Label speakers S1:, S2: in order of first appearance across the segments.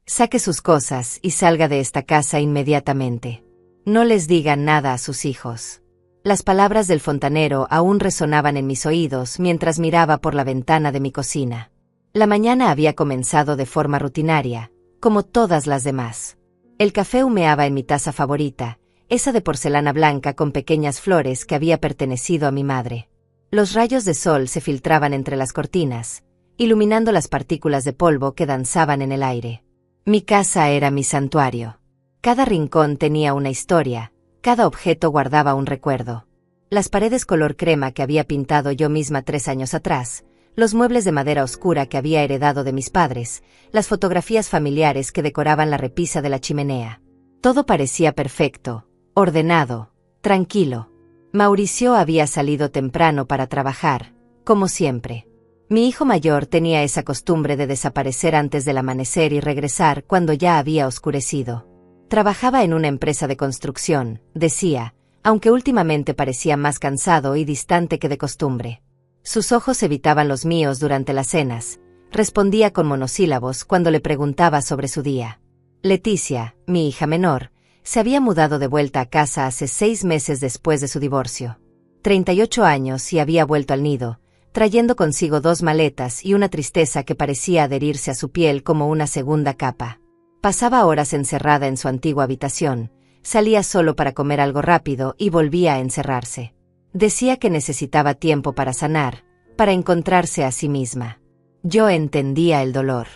S1: Saque sus cosas y salga de esta casa inmediatamente. No les diga nada a sus hijos. Las palabras del fontanero aún resonaban en mis oídos mientras miraba por la ventana de mi cocina. La mañana había comenzado de forma rutinaria, como todas las demás. El café humeaba en mi taza favorita, esa de porcelana blanca con pequeñas flores que había pertenecido a mi madre. Los rayos de sol se filtraban entre las cortinas, iluminando las partículas de polvo que danzaban en el aire. Mi casa era mi santuario. Cada rincón tenía una historia, cada objeto guardaba un recuerdo. Las paredes color crema que había pintado yo misma 3 años atrás, los muebles de madera oscura que había heredado de mis padres, las fotografías familiares que decoraban la repisa de la chimenea. Todo parecía perfecto, ordenado, tranquilo. Mauricio había salido temprano para trabajar, como siempre. Mi hijo mayor tenía esa costumbre de desaparecer antes del amanecer y regresar cuando ya había oscurecido. Trabajaba en una empresa de construcción, decía, aunque últimamente parecía más cansado y distante que de costumbre. Sus ojos evitaban los míos durante las cenas. Respondía con monosílabos cuando le preguntaba sobre su día. Leticia, mi hija menor, se había mudado de vuelta a casa hace 6 meses después de su divorcio. 38 años y había vuelto al nido, trayendo consigo 2 maletas y una tristeza que parecía adherirse a su piel como una segunda capa. Pasaba horas encerrada en su antigua habitación, salía solo para comer algo rápido y volvía a encerrarse. Decía que necesitaba tiempo para sanar, para encontrarse a sí misma. Yo entendía el dolor.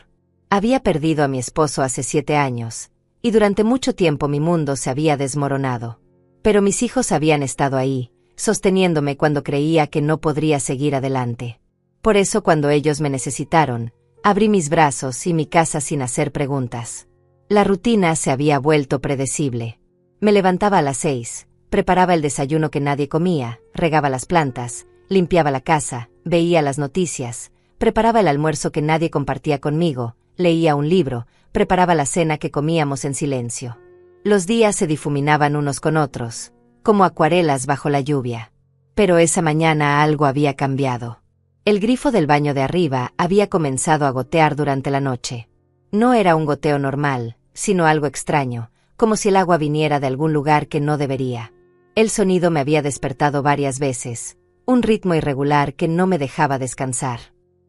S1: Había perdido a mi esposo hace 7 años, y durante mucho tiempo mi mundo se había desmoronado. Pero mis hijos habían estado ahí, sosteniéndome cuando creía que no podría seguir adelante. Por eso cuando ellos me necesitaron, abrí mis brazos y mi casa sin hacer preguntas. La rutina se había vuelto predecible. Me levantaba a las 6, preparaba el desayuno que nadie comía, regaba las plantas, limpiaba la casa, veía las noticias, preparaba el almuerzo que nadie compartía conmigo, leía un libro, preparaba la cena que comíamos en silencio. Los días se difuminaban unos con otros, como acuarelas bajo la lluvia. Pero esa mañana algo había cambiado. El grifo del baño de arriba había comenzado a gotear durante la noche. No era un goteo normal, sino algo extraño, como si el agua viniera de algún lugar que no debería. El sonido me había despertado varias veces, un ritmo irregular que no me dejaba descansar.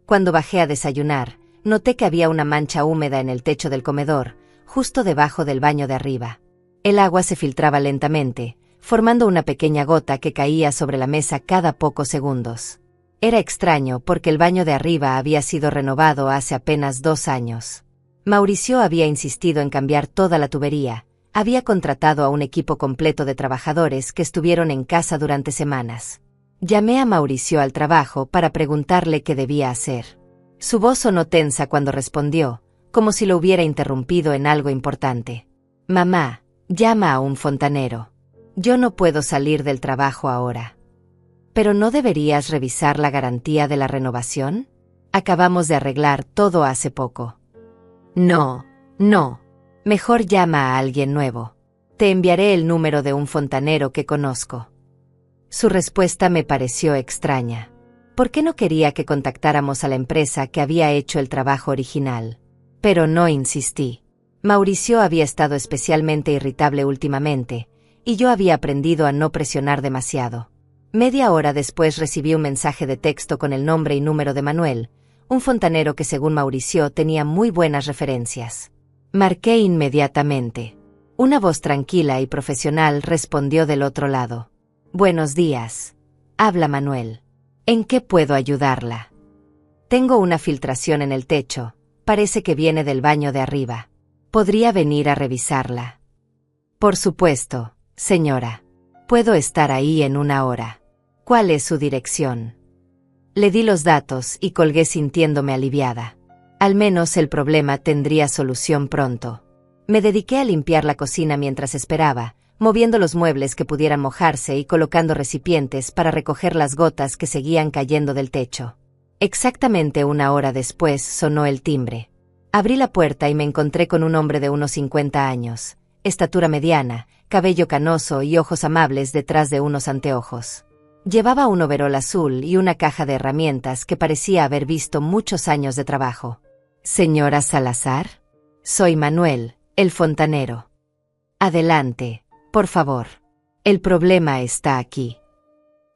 S1: Cuando bajé a desayunar, noté que había una mancha húmeda en el techo del comedor, justo debajo del baño de arriba. El agua se filtraba lentamente, formando una pequeña gota que caía sobre la mesa cada pocos segundos. Era extraño porque el baño de arriba había sido renovado hace apenas 2 años. Mauricio había insistido en cambiar toda la tubería, había contratado a un equipo completo de trabajadores que estuvieron en casa durante semanas. Llamé a Mauricio al trabajo para preguntarle qué debía hacer. Su voz sonó tensa cuando respondió, como si lo hubiera interrumpido en algo importante. Mamá, llama a un fontanero. Yo no puedo salir del trabajo ahora. ¿Pero no deberías revisar la garantía de la renovación? Acabamos de arreglar todo hace poco. No. Mejor llama a alguien nuevo. Te enviaré el número de un fontanero que conozco. Su respuesta me pareció extraña. ¿Por qué no quería que contactáramos a la empresa que había hecho el trabajo original? Pero no insistí. Mauricio había estado especialmente irritable últimamente, y yo había aprendido a no presionar demasiado. Media hora después recibí un mensaje de texto con el nombre y número de Manuel, un fontanero que según Mauricio tenía muy buenas referencias. Marqué inmediatamente. Una voz tranquila y profesional respondió del otro lado. Buenos días. Habla Manuel. ¿En qué puedo ayudarla? Tengo una filtración en el techo, parece que viene del baño de arriba. ¿Podría venir a revisarla? Por supuesto, señora. Puedo estar ahí en 1 hora. ¿Cuál es su dirección? Le di los datos y colgué sintiéndome aliviada. Al menos el problema tendría solución pronto. Me dediqué a limpiar la cocina mientras esperaba, moviendo los muebles que pudieran mojarse y colocando recipientes para recoger las gotas que seguían cayendo del techo. Exactamente 1 hora después sonó el timbre. Abrí la puerta y me encontré con un hombre de unos 50 años, estatura mediana, cabello canoso y ojos amables detrás de unos anteojos. Llevaba un overol azul y una caja de herramientas que parecía haber visto muchos años de trabajo. ¿Señora Salazar? Soy Manuel, el fontanero. Adelante, por favor. El problema está aquí.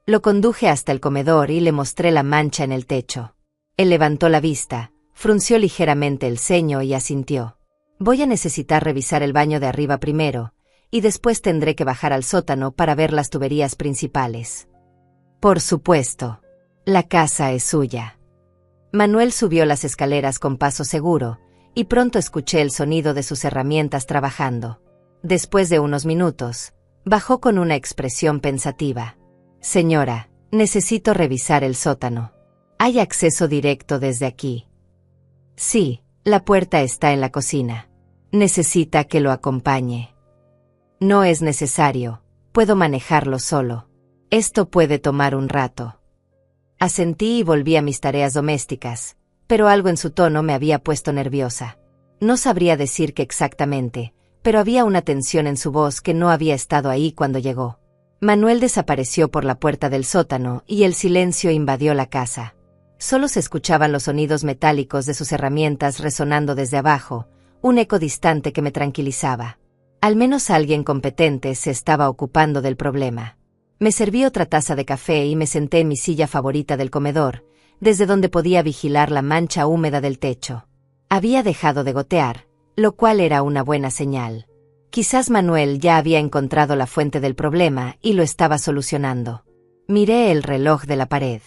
S1: Lo conduje hasta el comedor y le mostré la mancha en el techo. Él levantó la vista, frunció ligeramente el ceño y asintió. Voy a necesitar revisar el baño de arriba primero, y después tendré que bajar al sótano para ver las tuberías principales. Por supuesto. La casa es suya. Manuel subió las escaleras con paso seguro, y pronto escuché el sonido de sus herramientas trabajando. Después de unos minutos, bajó con una expresión pensativa. Señora, necesito revisar el sótano. ¿Hay acceso directo desde aquí? Sí, la puerta está en la cocina. ¿Necesita que lo acompañe? No es necesario, puedo manejarlo solo. Esto puede tomar un rato. Asentí y volví a mis tareas domésticas, pero algo en su tono me había puesto nerviosa. No sabría decir qué exactamente, pero había una tensión en su voz que no había estado ahí cuando llegó. Manuel desapareció por la puerta del sótano y el silencio invadió la casa. Solo se escuchaban los sonidos metálicos de sus herramientas resonando desde abajo, un eco distante que me tranquilizaba. Al menos alguien competente se estaba ocupando del problema. Me serví otra taza de café y me senté en mi silla favorita del comedor, desde donde podía vigilar la mancha húmeda del techo. Había dejado de gotear, lo cual era una buena señal. Quizás Manuel ya había encontrado la fuente del problema y lo estaba solucionando. Miré el reloj de la pared.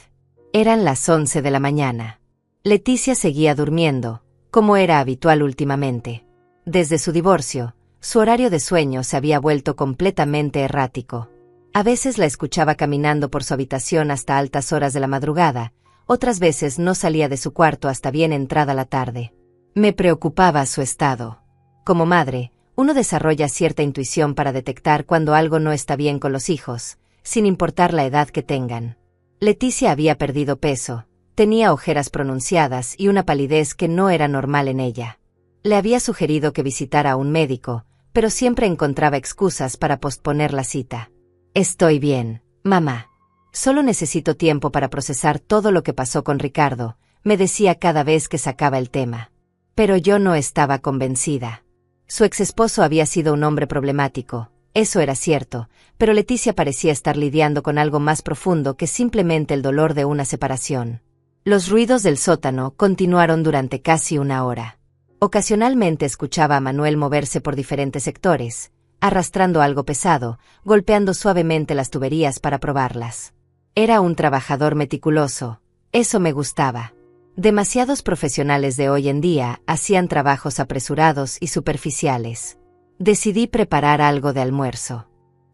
S1: Eran las 11 de la mañana. Leticia seguía durmiendo, como era habitual últimamente. Desde su divorcio, su horario de sueño se había vuelto completamente errático. A veces la escuchaba caminando por su habitación hasta altas horas de la madrugada, otras veces no salía de su cuarto hasta bien entrada la tarde. Me preocupaba su estado. Como madre, uno desarrolla cierta intuición para detectar cuando algo no está bien con los hijos, sin importar la edad que tengan. Leticia había perdido peso, tenía ojeras pronunciadas y una palidez que no era normal en ella. Le había sugerido que visitara a un médico, pero siempre encontraba excusas para posponer la cita. Estoy bien, mamá. Solo necesito tiempo para procesar todo lo que pasó con Ricardo, me decía cada vez que sacaba el tema. Pero yo no estaba convencida. Su exesposo había sido un hombre problemático, eso era cierto, pero Leticia parecía estar lidiando con algo más profundo que simplemente el dolor de una separación. Los ruidos del sótano continuaron durante casi una hora. Ocasionalmente escuchaba a Manuel moverse por diferentes sectores, arrastrando algo pesado, golpeando suavemente las tuberías para probarlas. Era un trabajador meticuloso, eso me gustaba. Demasiados profesionales de hoy en día hacían trabajos apresurados y superficiales. Decidí preparar algo de almuerzo.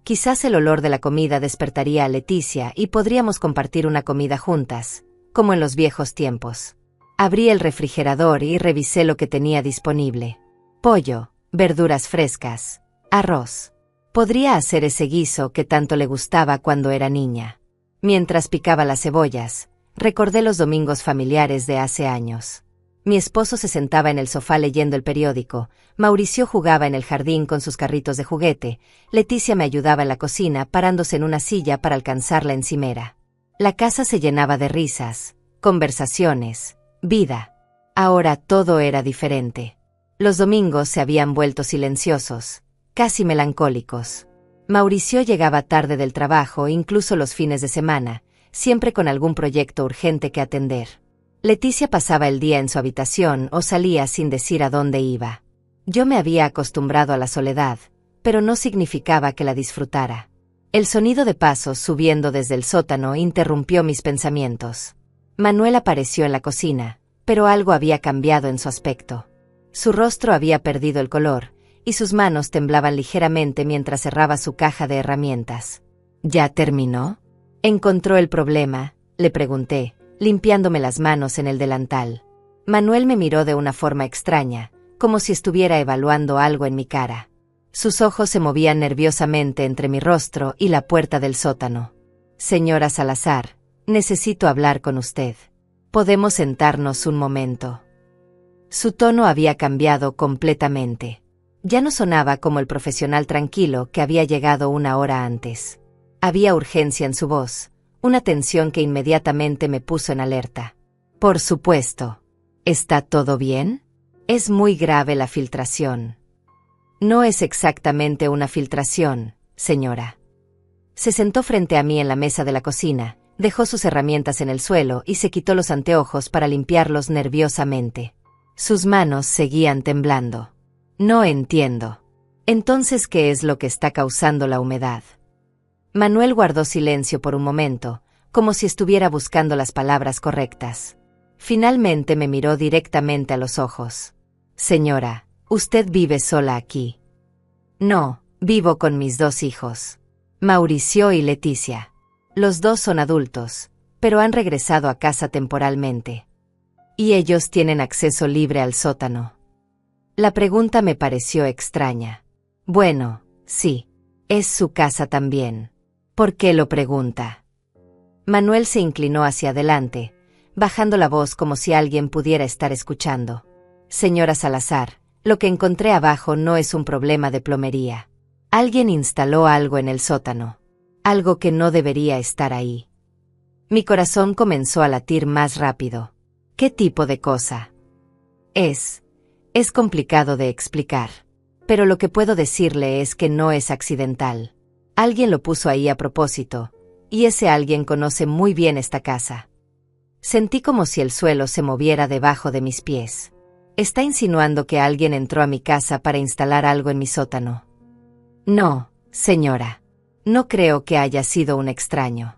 S1: Quizás el olor de la comida despertaría a Leticia y podríamos compartir una comida juntas, como en los viejos tiempos. Abrí el refrigerador y revisé lo que tenía disponible. Pollo, verduras frescas, arroz. Podría hacer ese guiso que tanto le gustaba cuando era niña. Mientras picaba las cebollas, recordé los domingos familiares de hace años. Mi esposo se sentaba en el sofá leyendo el periódico, Mauricio jugaba en el jardín con sus carritos de juguete, Leticia me ayudaba en la cocina parándose en una silla para alcanzar la encimera. La casa se llenaba de risas, conversaciones, vida. Ahora todo era diferente. Los domingos se habían vuelto silenciosos, casi melancólicos. Mauricio llegaba tarde del trabajo, incluso los fines de semana, siempre con algún proyecto urgente que atender. Leticia pasaba el día en su habitación o salía sin decir a dónde iba. Yo me había acostumbrado a la soledad, pero no significaba que la disfrutara. El sonido de pasos subiendo desde el sótano interrumpió mis pensamientos. Manuel apareció en la cocina, pero algo había cambiado en su aspecto. Su rostro había perdido el color, y sus manos temblaban ligeramente mientras cerraba su caja de herramientas. ¿Ya terminó? ¿Encontró el problema?, le pregunté, limpiándome las manos en el delantal. Manuel me miró de una forma extraña, como si estuviera evaluando algo en mi cara. Sus ojos se movían nerviosamente entre mi rostro y la puerta del sótano. Señora Salazar, necesito hablar con usted. ¿Podemos sentarnos un momento? Su tono había cambiado completamente. Ya no sonaba como el profesional tranquilo que había llegado una hora antes. Había urgencia en su voz, una tensión que inmediatamente me puso en alerta. Por supuesto. ¿Está todo bien? Es muy grave la filtración. No es exactamente una filtración, señora. Se sentó frente a mí en la mesa de la cocina, dejó sus herramientas en el suelo y se quitó los anteojos para limpiarlos nerviosamente. Sus manos seguían temblando. No entiendo. Entonces, ¿qué es lo que está causando la humedad? Manuel guardó silencio por un momento, como si estuviera buscando las palabras correctas. Finalmente me miró directamente a los ojos. Señora, ¿usted vive sola aquí? No, vivo con mis 2 hijos. Mauricio y Leticia. Los 2 son adultos, pero han regresado a casa temporalmente. Y ellos tienen acceso libre al sótano. La pregunta me pareció extraña. Bueno, sí, es su casa también. ¿Por qué lo pregunta? Manuel se inclinó hacia adelante, bajando la voz como si alguien pudiera estar escuchando. Señora Salazar, lo que encontré abajo no es un problema de plomería. Alguien instaló algo en el sótano. Algo que no debería estar ahí. Mi corazón comenzó a latir más rápido. ¿Qué tipo de cosa? Es complicado de explicar. Pero lo que puedo decirle es que no es accidental. Alguien lo puso ahí a propósito, y ese alguien conoce muy bien esta casa. Sentí como si el suelo se moviera debajo de mis pies. ¿Está insinuando que alguien entró a mi casa para instalar algo en mi sótano? No, señora. No creo que haya sido un extraño.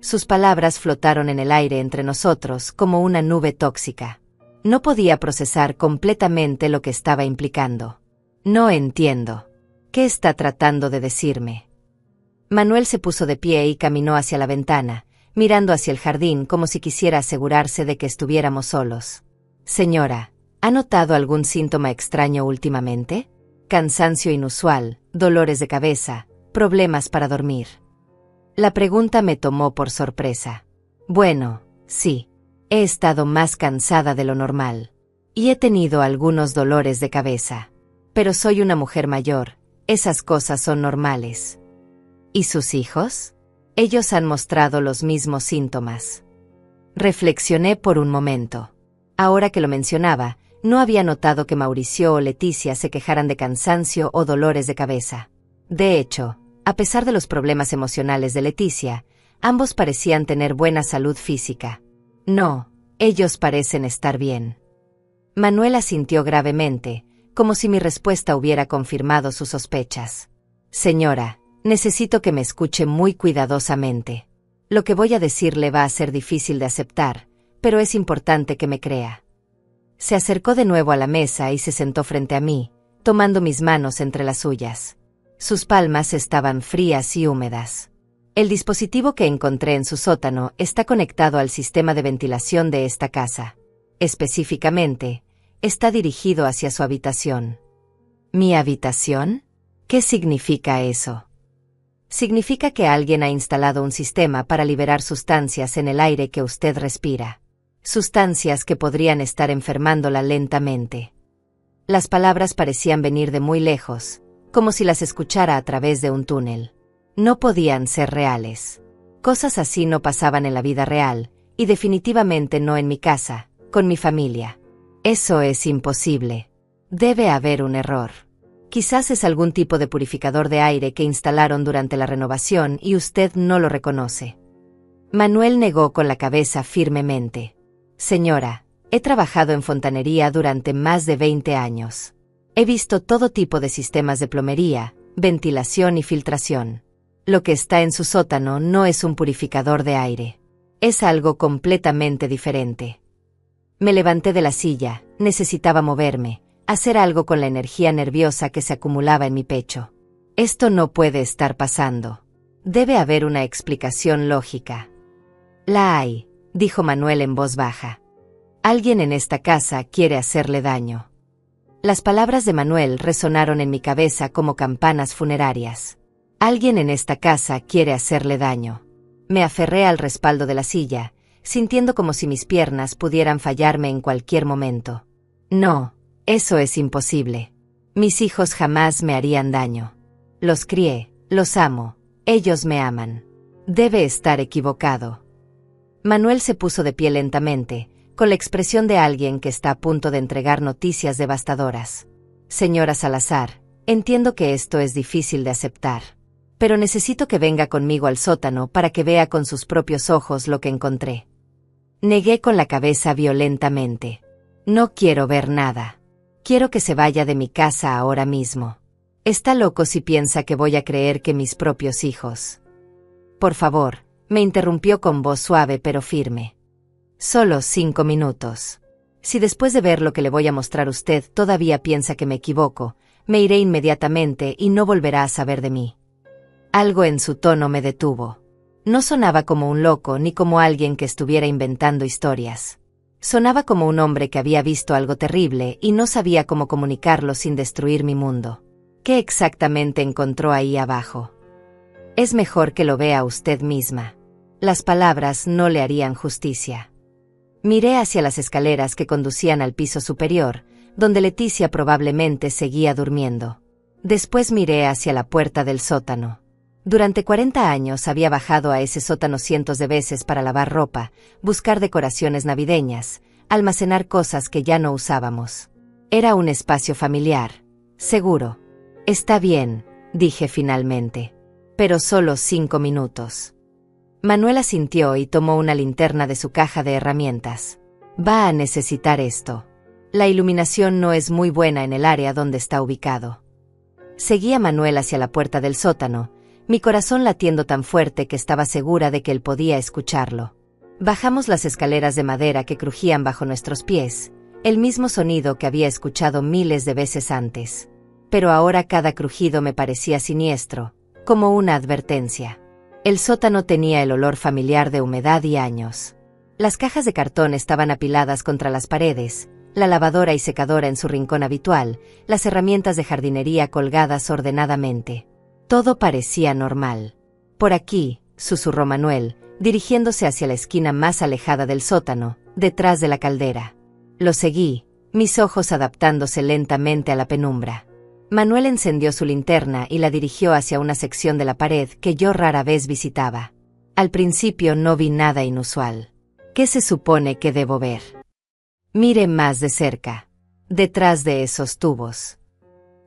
S1: Sus palabras flotaron en el aire entre nosotros como una nube tóxica. No podía procesar completamente lo que estaba implicando. No entiendo. ¿Qué está tratando de decirme? Manuel se puso de pie y caminó hacia la ventana, mirando hacia el jardín como si quisiera asegurarse de que estuviéramos solos. Señora, ¿ha notado algún síntoma extraño últimamente? Cansancio inusual, dolores de cabeza, problemas para dormir. La pregunta me tomó por sorpresa. Bueno, sí. He estado más cansada de lo normal. Y he tenido algunos dolores de cabeza. Pero soy una mujer mayor, esas cosas son normales. ¿Y sus hijos? Ellos han mostrado los mismos síntomas. Reflexioné por un momento. Ahora que lo mencionaba, no había notado que Mauricio o Leticia se quejaran de cansancio o dolores de cabeza. De hecho, a pesar de los problemas emocionales de Leticia, ambos parecían tener buena salud física. No, ellos parecen estar bien. Manuel asintió gravemente, como si mi respuesta hubiera confirmado sus sospechas. Señora, necesito que me escuche muy cuidadosamente. Lo que voy a decirle va a ser difícil de aceptar, pero es importante que me crea. Se acercó de nuevo a la mesa y se sentó frente a mí, tomando mis manos entre las suyas. Sus palmas estaban frías y húmedas. El dispositivo que encontré en su sótano está conectado al sistema de ventilación de esta casa. Específicamente, está dirigido hacia su habitación. ¿Mi habitación? ¿Qué significa eso? Significa que alguien ha instalado un sistema para liberar sustancias en el aire que usted respira. Sustancias que podrían estar enfermándola lentamente. Las palabras parecían venir de muy lejos, como si las escuchara a través de un túnel. No podían ser reales. Cosas así no pasaban en la vida real, y definitivamente no en mi casa, con mi familia. Eso es imposible. Debe haber un error. Quizás es algún tipo de purificador de aire que instalaron durante la renovación y usted no lo reconoce. Manuel negó con la cabeza firmemente. Señora, he trabajado en fontanería durante más de 20 años. He visto todo tipo de sistemas de plomería, ventilación y filtración. Lo que está en su sótano no es un purificador de aire. Es algo completamente diferente. Me levanté de la silla, necesitaba moverme, hacer algo con la energía nerviosa que se acumulaba en mi pecho. Esto no puede estar pasando. Debe haber una explicación lógica. La hay, dijo Manuel en voz baja. Alguien en esta casa quiere hacerle daño. Las palabras de Manuel resonaron en mi cabeza como campanas funerarias. Alguien en esta casa quiere hacerle daño. Me aferré al respaldo de la silla, sintiendo como si mis piernas pudieran fallarme en cualquier momento. No, eso es imposible. Mis hijos jamás me harían daño. Los crié, los amo, ellos me aman. Debe estar equivocado. Manuel se puso de pie lentamente, con la expresión de alguien que está a punto de entregar noticias devastadoras. Señora Salazar, entiendo que esto es difícil de aceptar, pero necesito que venga conmigo al sótano para que vea con sus propios ojos lo que encontré. Negué con la cabeza violentamente. No quiero ver nada. Quiero que se vaya de mi casa ahora mismo. Está loco si piensa que voy a creer que mis propios hijos. Por favor, me interrumpió con voz suave pero firme. Solo 5 minutos. Si después de ver lo que le voy a mostrar usted todavía piensa que me equivoco, me iré inmediatamente y no volverá a saber de mí. Algo en su tono me detuvo. No sonaba como un loco ni como alguien que estuviera inventando historias. Sonaba como un hombre que había visto algo terrible y no sabía cómo comunicarlo sin destruir mi mundo. ¿Qué exactamente encontró ahí abajo? Es mejor que lo vea usted misma. Las palabras no le harían justicia. Miré hacia las escaleras que conducían al piso superior, donde Leticia probablemente seguía durmiendo. Después miré hacia la puerta del sótano. Durante 40 años había bajado a ese sótano cientos de veces para lavar ropa, buscar decoraciones navideñas, almacenar cosas que ya no usábamos. Era un espacio familiar, seguro. Está bien, dije finalmente. Pero solo 5 minutos. Manuel asintió y tomó una linterna de su caja de herramientas. Va a necesitar esto. La iluminación no es muy buena en el área donde está ubicado. Seguí a Manuel hacia la puerta del sótano, mi corazón latiendo tan fuerte que estaba segura de que él podía escucharlo. Bajamos las escaleras de madera que crujían bajo nuestros pies, el mismo sonido que había escuchado miles de veces antes. Pero ahora cada crujido me parecía siniestro, como una advertencia. El sótano tenía el olor familiar de humedad y años. Las cajas de cartón estaban apiladas contra las paredes, la lavadora y secadora en su rincón habitual, las herramientas de jardinería colgadas ordenadamente. Todo parecía normal. Por aquí, susurró Manuel, dirigiéndose hacia la esquina más alejada del sótano, detrás de la caldera. Lo seguí, mis ojos adaptándose lentamente a la penumbra. Manuel encendió su linterna y la dirigió hacia una sección de la pared que yo rara vez visitaba. Al principio no vi nada inusual. ¿Qué se supone que debo ver? Mire más de cerca. Detrás de esos tubos.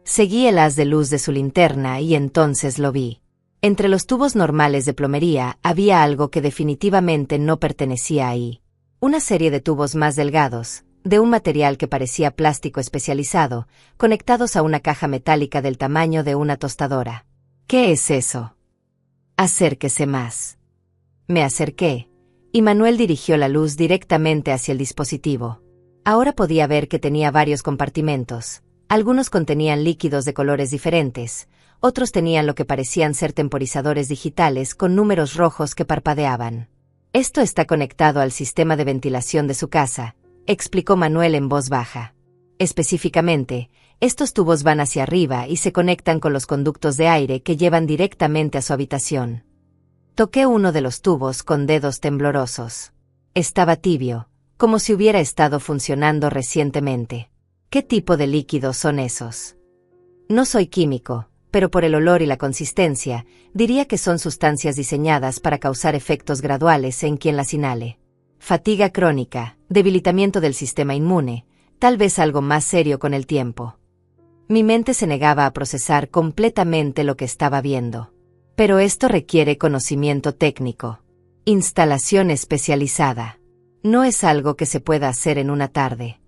S1: Seguí el haz de luz de su linterna y entonces lo vi. Entre los tubos normales de plomería había algo que definitivamente no pertenecía ahí. Una serie de tubos más delgados, de un material que parecía plástico especializado, conectados a una caja metálica del tamaño de una tostadora. ¿Qué es eso? Acérquese más. Me acerqué, y Manuel dirigió la luz directamente hacia el dispositivo. Ahora podía ver que tenía varios compartimentos. Algunos contenían líquidos de colores diferentes, otros tenían lo que parecían ser temporizadores digitales con números rojos que parpadeaban. Esto está conectado al sistema de ventilación de su casa, explicó Manuel en voz baja. Específicamente, estos tubos van hacia arriba y se conectan con los conductos de aire que llevan directamente a su habitación. Toqué uno de los tubos con dedos temblorosos. Estaba tibio, como si hubiera estado funcionando recientemente. ¿Qué tipo de líquidos son esos? No soy químico, pero por el olor y la consistencia, diría que son sustancias diseñadas para causar efectos graduales en quien las inhale. Fatiga crónica, debilitamiento del sistema inmune, tal vez algo más serio con el tiempo. Mi mente se negaba a procesar completamente lo que estaba viendo. Pero esto requiere conocimiento técnico. Instalación especializada. No es algo que se pueda hacer en una tarde.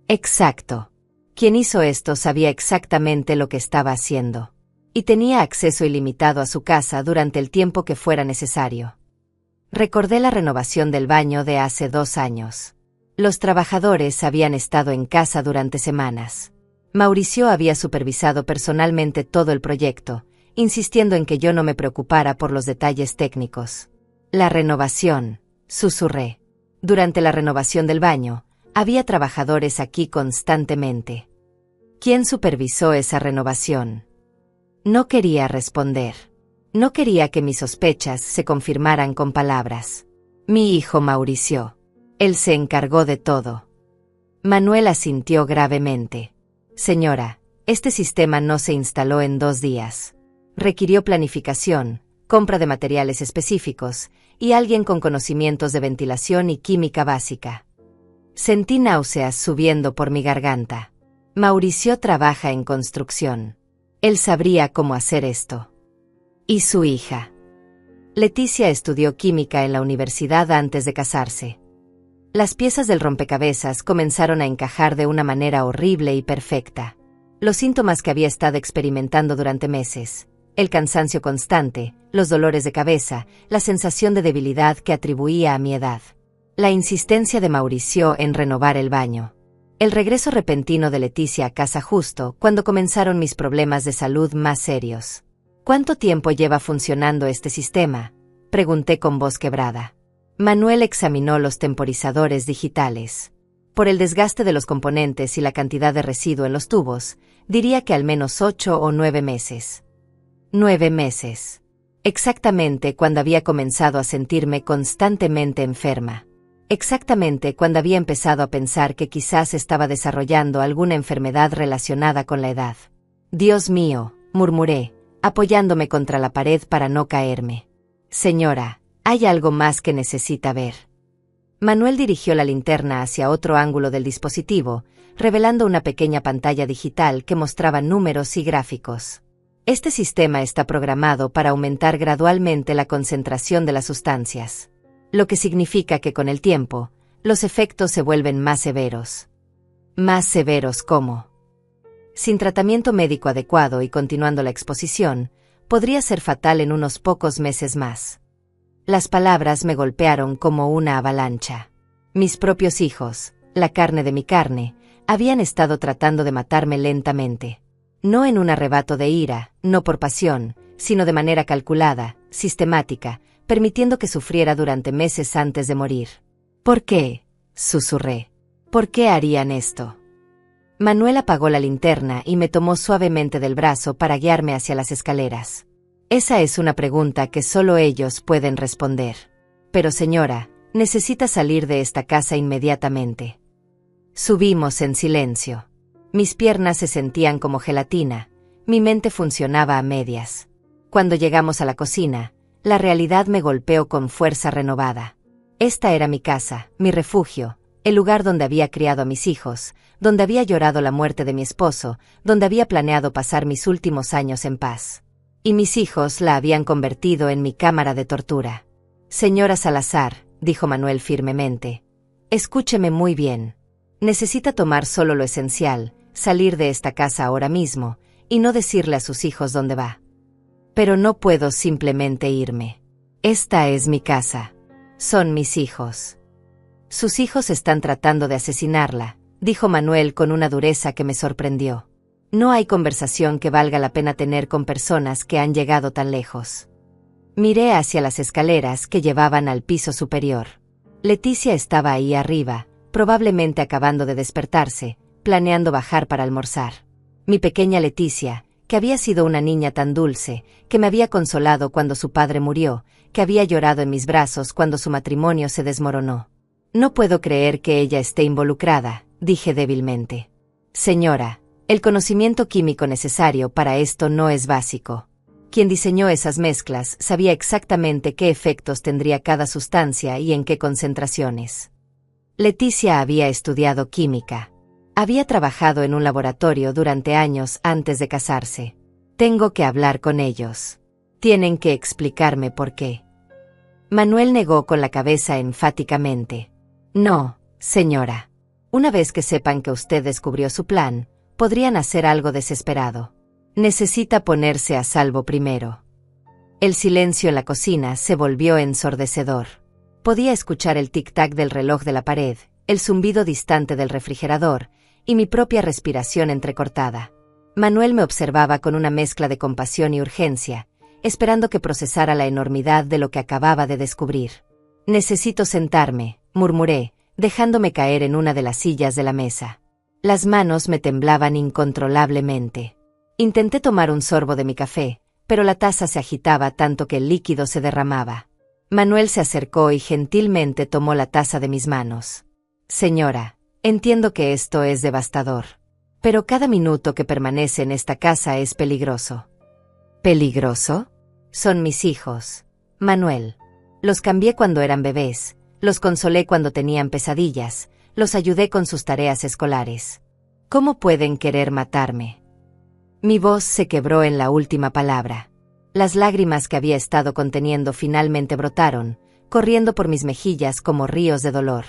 S1: Exacto. Quien hizo esto sabía exactamente lo que estaba haciendo. Y tenía acceso ilimitado a su casa durante el tiempo que fuera necesario. Recordé la renovación del baño de hace 2 años. Los trabajadores habían estado en casa durante semanas. Mauricio había supervisado personalmente todo el proyecto, insistiendo en que yo no me preocupara por los detalles técnicos. La renovación, susurré. Durante la renovación del baño, había trabajadores aquí constantemente. ¿Quién supervisó esa renovación? No quería responder. No quería que mis sospechas se confirmaran con palabras. Mi hijo Mauricio. Él se encargó de todo. Manuel asintió gravemente. Señora, este sistema no se instaló en 2 días. Requirió planificación, compra de materiales específicos, y alguien con conocimientos de ventilación y química básica. Sentí náuseas subiendo por mi garganta. Mauricio trabaja en construcción. Él sabría cómo hacer esto. ¿Y su hija? Leticia estudió química en la universidad antes de casarse. Las piezas del rompecabezas comenzaron a encajar de una manera horrible y perfecta. Los síntomas que había estado experimentando durante meses, el cansancio constante, los dolores de cabeza, la sensación de debilidad que atribuía a mi edad, la insistencia de Mauricio en renovar el baño, el regreso repentino de Leticia a casa justo cuando comenzaron mis problemas de salud más serios. ¿Cuánto tiempo lleva funcionando este sistema?, pregunté con voz quebrada. Manuel examinó los temporizadores digitales. Por el desgaste de los componentes y la cantidad de residuo en los tubos, diría que al menos 8 o 9 meses. 9 meses. Exactamente cuando había comenzado a sentirme constantemente enferma. Exactamente cuando había empezado a pensar que quizás estaba desarrollando alguna enfermedad relacionada con la edad. Dios mío, murmuré, apoyándome contra la pared para no caerme. Señora, hay algo más que necesita ver. Manuel dirigió la linterna hacia otro ángulo del dispositivo, revelando una pequeña pantalla digital que mostraba números y gráficos. Este sistema está programado para aumentar gradualmente la concentración de las sustancias, lo que significa que con el tiempo, los efectos se vuelven más severos. Más severos ¿cómo? Sin tratamiento médico adecuado y continuando la exposición, podría ser fatal en unos pocos meses más. Las palabras me golpearon como una avalancha. Mis propios hijos, la carne de mi carne, habían estado tratando de matarme lentamente. No en un arrebato de ira, no por pasión, sino de manera calculada, sistemática, permitiendo que sufriera durante meses antes de morir. ¿Por qué?, susurré. ¿Por qué harían esto? Manuel apagó la linterna y me tomó suavemente del brazo para guiarme hacia las escaleras. Esa es una pregunta que solo ellos pueden responder. Pero señora, necesita salir de esta casa inmediatamente. Subimos en silencio. Mis piernas se sentían como gelatina, mi mente funcionaba a medias. Cuando llegamos a la cocina, la realidad me golpeó con fuerza renovada. Esta era mi casa, mi refugio, el lugar donde había criado a mis hijos, donde había llorado la muerte de mi esposo, donde había planeado pasar mis últimos años en paz. Y mis hijos la habían convertido en mi cámara de tortura. Señora Salazar, dijo Manuel firmemente, escúcheme muy bien. Necesita tomar solo lo esencial, salir de esta casa ahora mismo, y no decirle a sus hijos dónde va. Pero no puedo simplemente irme. Esta es mi casa. Son mis hijos. Sus hijos están tratando de asesinarla, dijo Manuel con una dureza que me sorprendió. No hay conversación que valga la pena tener con personas que han llegado tan lejos. Miré hacia las escaleras que llevaban al piso superior. Leticia estaba ahí arriba, probablemente acabando de despertarse, planeando bajar para almorzar. Mi pequeña Leticia, que había sido una niña tan dulce, que me había consolado cuando su padre murió, que había llorado en mis brazos cuando su matrimonio se desmoronó. No puedo creer que ella esté involucrada, dije débilmente. Señora, el conocimiento químico necesario para esto no es básico. Quien diseñó esas mezclas sabía exactamente qué efectos tendría cada sustancia y en qué concentraciones. Leticia había estudiado química. Había trabajado en un laboratorio durante años antes de casarse. Tengo que hablar con ellos. Tienen que explicarme por qué. Manuel negó con la cabeza enfáticamente. No, señora. Una vez que sepan que usted descubrió su plan, podrían hacer algo desesperado. Necesita ponerse a salvo primero. El silencio en la cocina se volvió ensordecedor. Podía escuchar el tic-tac del reloj de la pared, el zumbido distante del refrigerador, y mi propia respiración entrecortada. Manuel me observaba con una mezcla de compasión y urgencia, esperando que procesara la enormidad de lo que acababa de descubrir. Necesito sentarme, murmuré, dejándome caer en una de las sillas de la mesa. Las manos me temblaban incontrolablemente. Intenté tomar un sorbo de mi café, pero la taza se agitaba tanto que el líquido se derramaba. Manuel se acercó y gentilmente tomó la taza de mis manos. Señora, entiendo que esto es devastador. Pero cada minuto que permanece en esta casa es peligroso. ¿Peligroso? Son mis hijos, Manuel. Los cambié cuando eran bebés, los consolé cuando tenían pesadillas, los ayudé con sus tareas escolares. ¿Cómo pueden querer matarme? Mi voz se quebró en la última palabra. Las lágrimas que había estado conteniendo finalmente brotaron, corriendo por mis mejillas como ríos de dolor.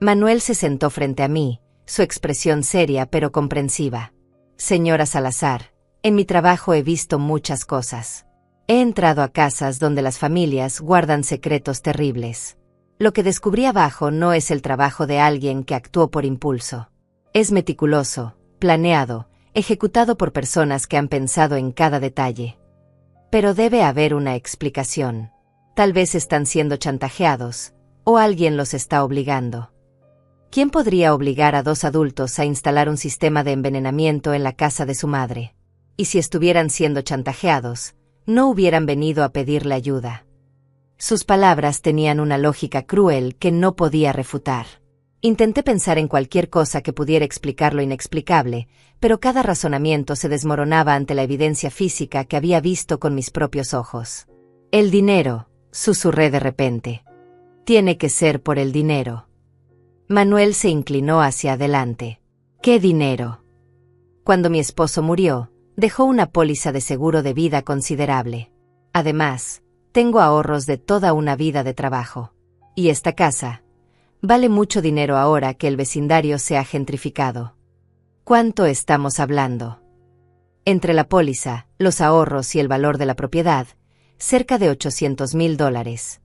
S1: Manuel se sentó frente a mí, su expresión seria pero comprensiva. Señora Salazar, en mi trabajo he visto muchas cosas. He entrado a casas donde las familias guardan secretos terribles. Lo que descubrí abajo no es el trabajo de alguien que actuó por impulso. Es meticuloso, planeado, ejecutado por personas que han pensado en cada detalle. Pero debe haber una explicación. Tal vez están siendo chantajeados, o alguien los está obligando. ¿Quién podría obligar a 2 adultos a instalar un sistema de envenenamiento en la casa de su madre? Y si estuvieran siendo chantajeados, no hubieran venido a pedirle ayuda. Sus palabras tenían una lógica cruel que no podía refutar. Intenté pensar en cualquier cosa que pudiera explicar lo inexplicable, pero cada razonamiento se desmoronaba ante la evidencia física que había visto con mis propios ojos. El dinero, susurré de repente. Tiene que ser por el dinero. Manuel se inclinó hacia adelante. ¿Qué dinero? Cuando mi esposo murió, dejó una póliza de seguro de vida considerable. Además, tengo ahorros de toda una vida de trabajo. Y esta casa vale mucho dinero ahora que el vecindario se ha gentrificado. ¿Cuánto estamos hablando? Entre la póliza, los ahorros y el valor de la propiedad, cerca de $800,000.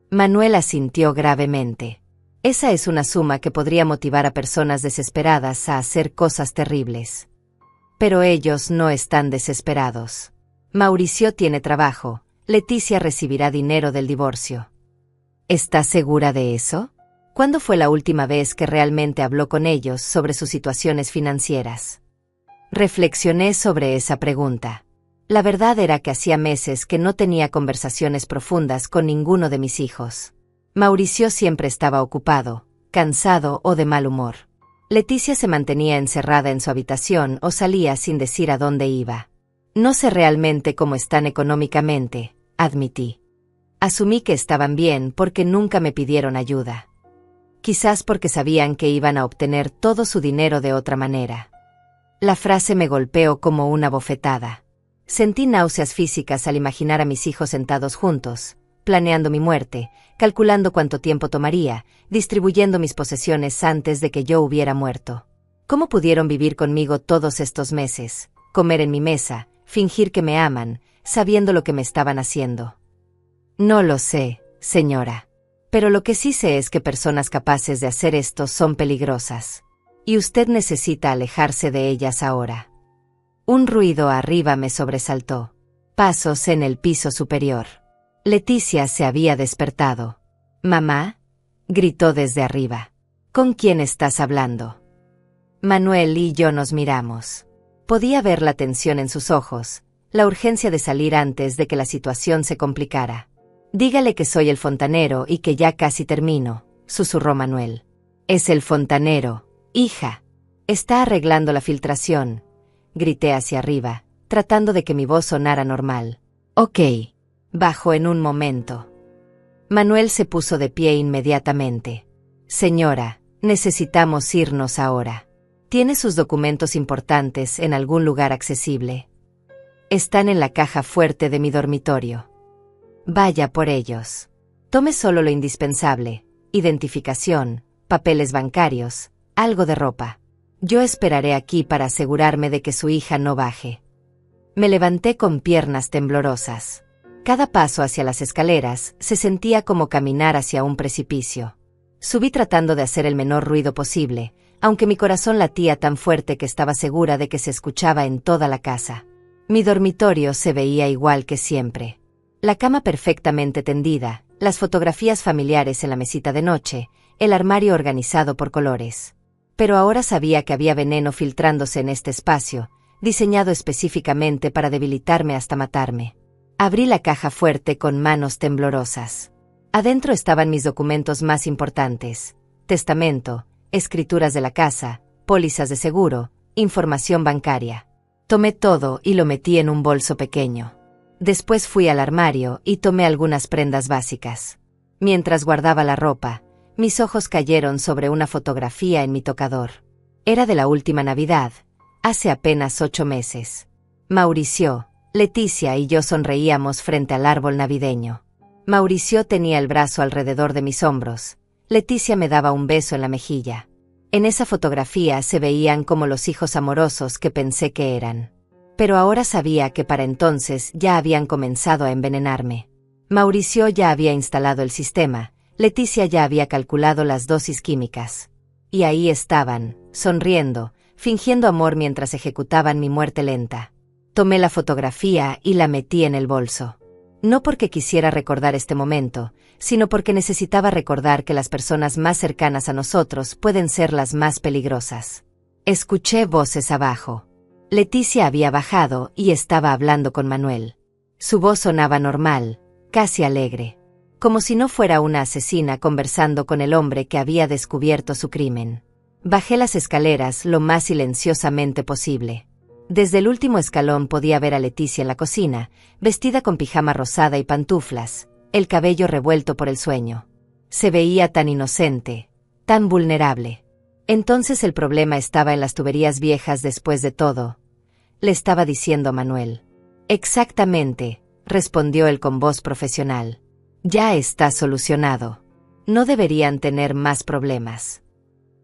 S1: Manuel asintió gravemente. Esa es una suma que podría motivar a personas desesperadas a hacer cosas terribles. Pero ellos no están desesperados. Mauricio tiene trabajo, Leticia recibirá dinero del divorcio. ¿Estás segura de eso? ¿Cuándo fue la última vez que realmente habló con ellos sobre sus situaciones financieras? Reflexioné sobre esa pregunta. La verdad era que hacía meses que no tenía conversaciones profundas con ninguno de mis hijos. Mauricio siempre estaba ocupado, cansado o de mal humor. Leticia se mantenía encerrada en su habitación o salía sin decir a dónde iba. No sé realmente cómo están económicamente, admití. Asumí que estaban bien porque nunca me pidieron ayuda. Quizás porque sabían que iban a obtener todo su dinero de otra manera. La frase me golpeó como una bofetada. Sentí náuseas físicas al imaginar a mis hijos sentados juntos, planeando mi muerte, calculando cuánto tiempo tomaría, distribuyendo mis posesiones antes de que yo hubiera muerto. ¿Cómo pudieron vivir conmigo todos estos meses, comer en mi mesa, fingir que me aman, sabiendo lo que me estaban haciendo? No lo sé, señora. Pero lo que sí sé es que personas capaces de hacer esto son peligrosas. Y usted necesita alejarse de ellas ahora. Un ruido arriba me sobresaltó. Pasos en el piso superior. Leticia se había despertado. «¿Mamá?», gritó desde arriba. «¿Con quién estás hablando?». Manuel y yo nos miramos. Podía ver la tensión en sus ojos, la urgencia de salir antes de que la situación se complicara. «Dígale que soy el fontanero y que ya casi termino», susurró Manuel. «Es el fontanero, hija. Está arreglando la filtración», grité hacia arriba, tratando de que mi voz sonara normal. «Ok», bajó en un momento. Manuel se puso de pie inmediatamente. «Señora, necesitamos irnos ahora. ¿Tiene sus documentos importantes en algún lugar accesible?». «Están en la caja fuerte de mi dormitorio». «Vaya por ellos. Tome solo lo indispensable: identificación, papeles bancarios, algo de ropa. Yo esperaré aquí para asegurarme de que su hija no baje». Me levanté con piernas temblorosas. Cada paso hacia las escaleras se sentía como caminar hacia un precipicio. Subí tratando de hacer el menor ruido posible, aunque mi corazón latía tan fuerte que estaba segura de que se escuchaba en toda la casa. Mi dormitorio se veía igual que siempre. La cama perfectamente tendida, las fotografías familiares en la mesita de noche, el armario organizado por colores. Pero ahora sabía que había veneno filtrándose en este espacio, diseñado específicamente para debilitarme hasta matarme. Abrí la caja fuerte con manos temblorosas. Adentro estaban mis documentos más importantes: testamento, escrituras de la casa, pólizas de seguro, información bancaria. Tomé todo y lo metí en un bolso pequeño. Después fui al armario y tomé algunas prendas básicas. Mientras guardaba la ropa, mis ojos cayeron sobre una fotografía en mi tocador. Era de la última Navidad, hace apenas 8 meses. Mauricio, Leticia y yo sonreíamos frente al árbol navideño. Mauricio tenía el brazo alrededor de mis hombros. Leticia me daba un beso en la mejilla. En esa fotografía se veían como los hijos amorosos que pensé que eran. Pero ahora sabía que para entonces ya habían comenzado a envenenarme. Mauricio ya había instalado el sistema, Leticia ya había calculado las dosis químicas. Y ahí estaban, sonriendo, fingiendo amor mientras ejecutaban mi muerte lenta. Tomé la fotografía y la metí en el bolso. No porque quisiera recordar este momento, sino porque necesitaba recordar que las personas más cercanas a nosotros pueden ser las más peligrosas. Escuché voces abajo. Leticia había bajado y estaba hablando con Manuel. Su voz sonaba normal, casi alegre, como si no fuera una asesina conversando con el hombre que había descubierto su crimen. Bajé las escaleras lo más silenciosamente posible. Desde el último escalón podía ver a Leticia en la cocina, vestida con pijama rosada y pantuflas, el cabello revuelto por el sueño. Se veía tan inocente, tan vulnerable. Entonces el problema estaba en las tuberías viejas después de todo, le estaba diciendo a Manuel. Exactamente, respondió él con voz profesional. Ya está solucionado. No deberían tener más problemas.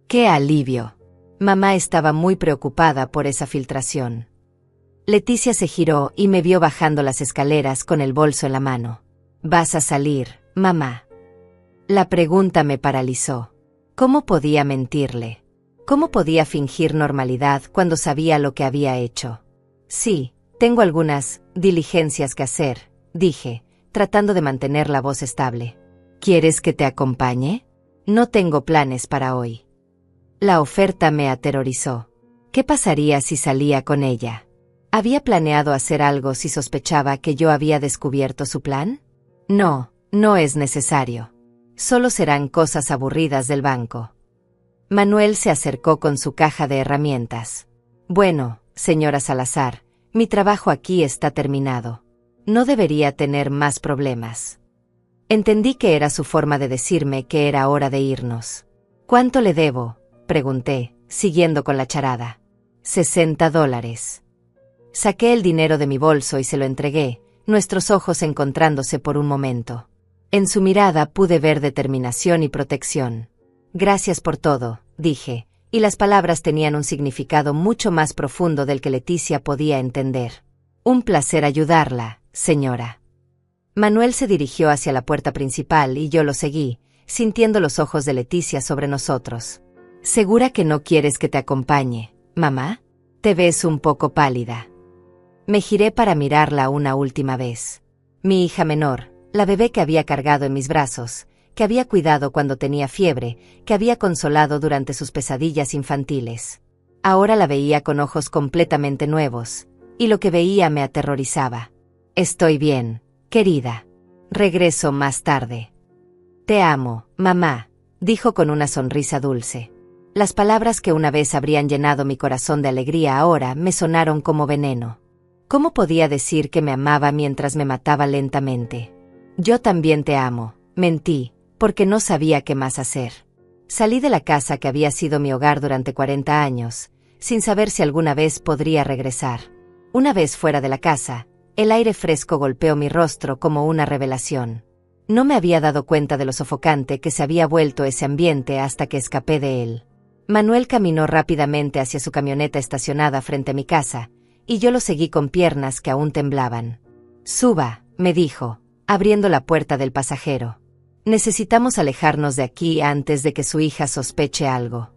S1: ¡Qué alivio! Mamá estaba muy preocupada por esa filtración. Leticia se giró y me vio bajando las escaleras con el bolso en la mano. ¿Vas a salir, mamá? La pregunta me paralizó. ¿Cómo podía mentirle? ¿Cómo podía fingir normalidad cuando sabía lo que había hecho? Sí, tengo algunas diligencias que hacer, dije, tratando de mantener la voz estable. ¿Quieres que te acompañe? No tengo planes para hoy. La oferta me aterrorizó. ¿Qué pasaría si salía con ella? ¿Había planeado hacer algo si sospechaba que yo había descubierto su plan? No, no es necesario. Solo serán cosas aburridas del banco. Manuel se acercó con su caja de herramientas. Bueno, señora Salazar, mi trabajo aquí está terminado. No debería tener más problemas. Entendí que era su forma de decirme que era hora de irnos. ¿Cuánto le debo?, pregunté, siguiendo con la charada. $60. Saqué el dinero de mi bolso y se lo entregué, nuestros ojos encontrándose por un momento. En su mirada pude ver determinación y protección. Gracias por todo, dije, y las palabras tenían un significado mucho más profundo del que Leticia podía entender. Un placer ayudarla, señora. Manuel se dirigió hacia la puerta principal y yo lo seguí, sintiendo los ojos de Leticia sobre nosotros. ¿Segura que no quieres que te acompañe, mamá? Te ves un poco pálida. Me giré para mirarla una última vez. Mi hija menor, la bebé que había cargado en mis brazos, que había cuidado cuando tenía fiebre, que había consolado durante sus pesadillas infantiles. Ahora la veía con ojos completamente nuevos, y lo que veía me aterrorizaba. Estoy bien, querida. Regreso más tarde. Te amo, mamá, dijo con una sonrisa dulce. Las palabras que una vez habrían llenado mi corazón de alegría ahora me sonaron como veneno. ¿Cómo podía decir que me amaba mientras me mataba lentamente? Yo también te amo, mentí, porque no sabía qué más hacer. Salí de la casa que había sido mi hogar durante 40 años, sin saber si alguna vez podría regresar. Una vez fuera de la casa, el aire fresco golpeó mi rostro como una revelación. No me había dado cuenta de lo sofocante que se había vuelto ese ambiente hasta que escapé de él. Manuel caminó rápidamente hacia su camioneta estacionada frente a mi casa, y yo lo seguí con piernas que aún temblaban. Suba, me dijo, abriendo la puerta del pasajero. Necesitamos alejarnos de aquí antes de que su hija sospeche algo.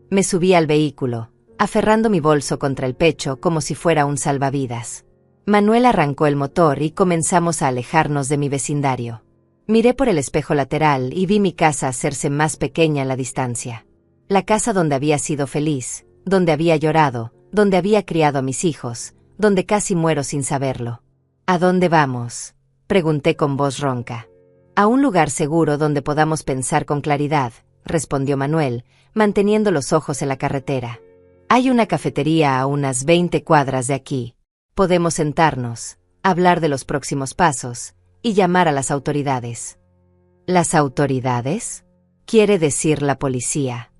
S1: Me subí al vehículo, aferrando mi bolso contra el pecho como si fuera un salvavidas. Manuel arrancó el motor y comenzamos a alejarnos de mi vecindario. Miré por el espejo lateral y vi mi casa hacerse más pequeña en la distancia. La casa donde había sido feliz, donde había llorado, donde había criado a mis hijos, donde casi muero sin saberlo. ¿A dónde vamos?, pregunté con voz ronca. A un lugar seguro donde podamos pensar con claridad, respondió Manuel, manteniendo los ojos en la carretera. Hay una cafetería a unas 20 cuadras de aquí. Podemos sentarnos, hablar de los próximos pasos, y llamar a las autoridades. ¿Las autoridades? ¿Quiere decir la policía?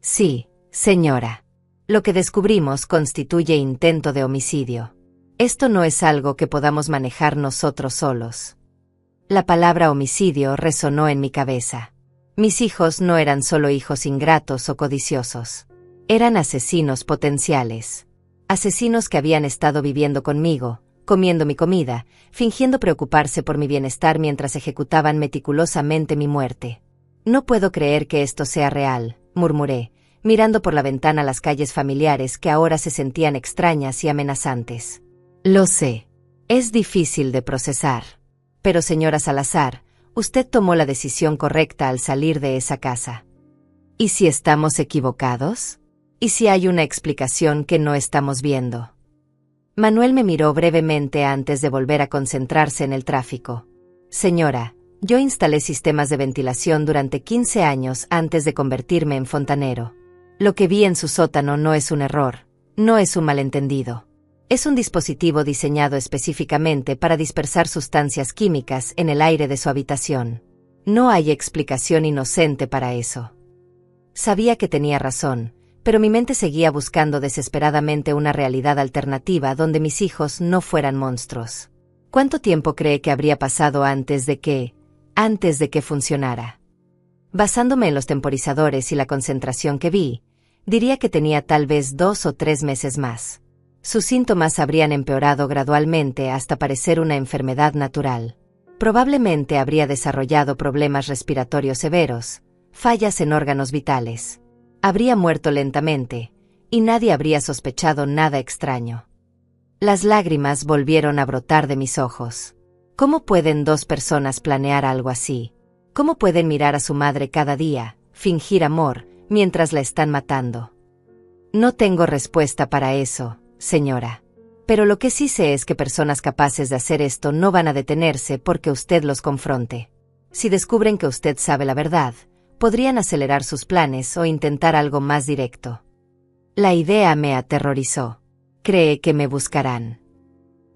S1: Sí, señora. Lo que descubrimos constituye intento de homicidio. Esto no es algo que podamos manejar nosotros solos. La palabra homicidio resonó en mi cabeza. Mis hijos no eran solo hijos ingratos o codiciosos. Eran asesinos potenciales. Asesinos que habían estado viviendo conmigo, comiendo mi comida, fingiendo preocuparse por mi bienestar mientras ejecutaban meticulosamente mi muerte. No puedo creer que esto sea real, murmuré, mirando por la ventana las calles familiares que ahora se sentían extrañas y amenazantes. Lo sé. Es difícil de procesar. Pero señora Salazar, usted tomó la decisión correcta al salir de esa casa. ¿Y si estamos equivocados? ¿Y si hay una explicación que no estamos viendo? Manuel me miró brevemente antes de volver a concentrarse en el tráfico. Señora, yo instalé sistemas de ventilación durante 15 años antes de convertirme en fontanero. Lo que vi en su sótano no es un error, no es un malentendido. Es un dispositivo diseñado específicamente para dispersar sustancias químicas en el aire de su habitación. No hay explicación inocente para eso. Sabía que tenía razón, pero mi mente seguía buscando desesperadamente una realidad alternativa donde mis hijos no fueran monstruos. ¿Cuánto tiempo cree que habría pasado antes de que funcionara? Basándome en los temporizadores y la concentración que vi, diría que tenía tal vez 2 o 3 meses más. Sus síntomas habrían empeorado gradualmente hasta parecer una enfermedad natural. Probablemente habría desarrollado problemas respiratorios severos, fallas en órganos vitales. Habría muerto lentamente, y nadie habría sospechado nada extraño. Las lágrimas volvieron a brotar de mis ojos. ¿Cómo pueden 2 personas planear algo así? ¿Cómo pueden mirar a su madre cada día, fingir amor, mientras la están matando? No tengo respuesta para eso, señora. Pero lo que sí sé es que personas capaces de hacer esto no van a detenerse porque usted los confronte. Si descubren que usted sabe la verdad, podrían acelerar sus planes o intentar algo más directo. La idea me aterrorizó. ¿Cree que me buscarán?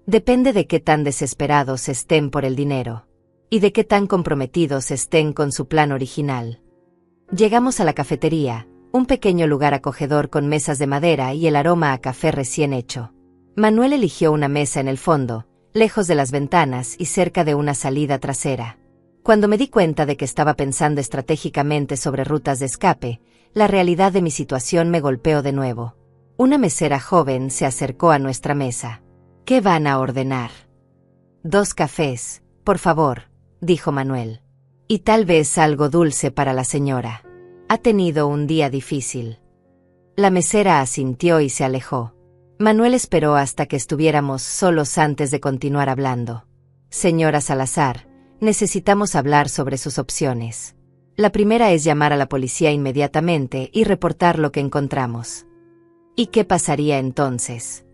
S1: Depende de qué tan desesperados estén por el dinero. Y de qué tan comprometidos estén con su plan original. Llegamos a la cafetería, un pequeño lugar acogedor con mesas de madera y el aroma a café recién hecho. Manuel eligió una mesa en el fondo, lejos de las ventanas y cerca de una salida trasera. Cuando me di cuenta de que estaba pensando estratégicamente sobre rutas de escape, la realidad de mi situación me golpeó de nuevo. Una mesera joven se acercó a nuestra mesa. ¿Qué van a ordenar? 2 cafés, por favor, dijo Manuel. Y tal vez algo dulce para la señora. Ha tenido un día difícil. La mesera asintió y se alejó. Manuel esperó hasta que estuviéramos solos antes de continuar hablando. Señora Salazar, necesitamos hablar sobre sus opciones. La primera es llamar a la policía inmediatamente y reportar lo que encontramos. ¿Y qué pasaría entonces?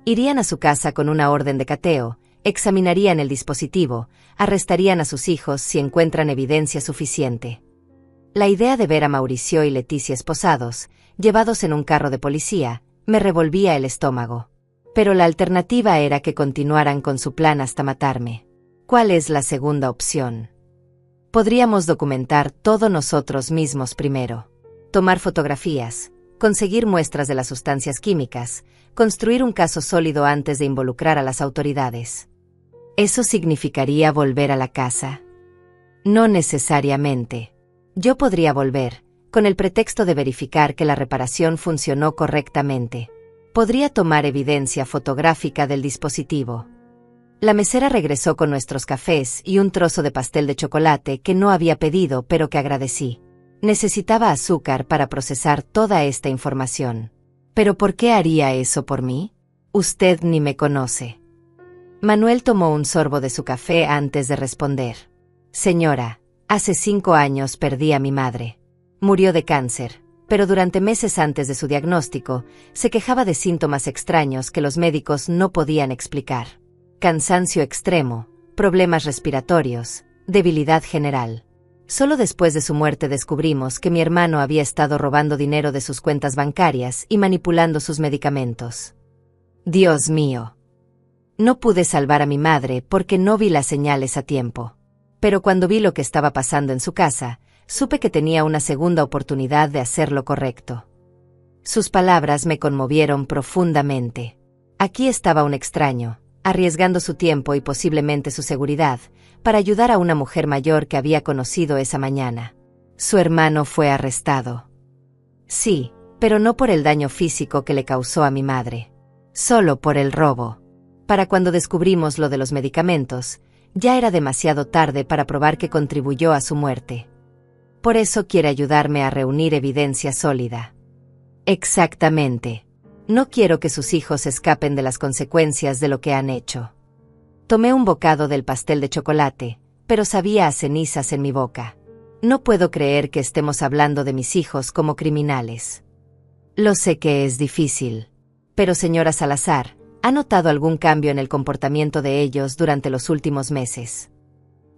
S1: Irían a su casa con una orden de cateo, examinarían el dispositivo, arrestarían a sus hijos si encuentran evidencia suficiente. La idea de ver a Mauricio y Leticia esposados, llevados en un carro de policía, me revolvía el estómago. Pero la alternativa era que continuaran con su plan hasta matarme. ¿Cuál es la segunda opción? Podríamos documentar todo nosotros mismos primero. Tomar fotografías, conseguir muestras de las sustancias químicas, construir un caso sólido antes de involucrar a las autoridades. ¿Eso significaría volver a la casa? No necesariamente. Yo podría volver, con el pretexto de verificar que la reparación funcionó correctamente. Podría tomar evidencia fotográfica del dispositivo. La mesera regresó con nuestros cafés y un trozo de pastel de chocolate que no había pedido pero que agradecí. Necesitaba azúcar para procesar toda esta información. ¿Pero por qué haría eso por mí? Usted ni me conoce. Manuel tomó un sorbo de su café antes de responder. Señora, hace 5 años perdí a mi madre. Murió de cáncer, pero durante meses antes de su diagnóstico, se quejaba de síntomas extraños que los médicos no podían explicar. Cansancio extremo, problemas respiratorios, debilidad general. Solo después de su muerte descubrimos que mi hermano había estado robando dinero de sus cuentas bancarias y manipulando sus medicamentos. Dios mío. No pude salvar a mi madre porque no vi las señales a tiempo. Pero cuando vi lo que estaba pasando en su casa, supe que tenía una segunda oportunidad de hacer lo correcto. Sus palabras me conmovieron profundamente. Aquí estaba un extraño, arriesgando su tiempo y posiblemente su seguridad, para ayudar a una mujer mayor que había conocido esa mañana. Su hermano fue arrestado. Sí, pero no por el daño físico que le causó a mi madre. Solo por el robo. Para cuando descubrimos lo de los medicamentos, ya era demasiado tarde para probar que contribuyó a su muerte. Por eso quiere ayudarme a reunir evidencia sólida. Exactamente. No quiero que sus hijos escapen de las consecuencias de lo que han hecho. Tomé un bocado del pastel de chocolate, pero sabía a cenizas en mi boca. No puedo creer que estemos hablando de mis hijos como criminales. Lo sé que es difícil. Pero señora Salazar, ¿ha notado algún cambio en el comportamiento de ellos durante los últimos meses?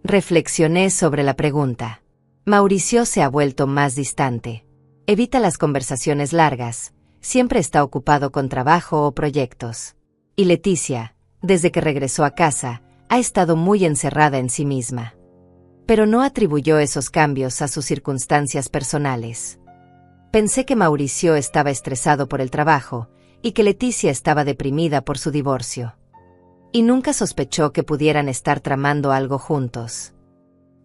S1: Reflexioné sobre la pregunta. Mauricio se ha vuelto más distante. Evita las conversaciones largas, siempre está ocupado con trabajo o proyectos. Y Leticia, desde que regresó a casa, ha estado muy encerrada en sí misma. Pero no atribuyó esos cambios a sus circunstancias personales. Pensé que Mauricio estaba estresado por el trabajo y que Leticia estaba deprimida por su divorcio. Y nunca sospechó que pudieran estar tramando algo juntos.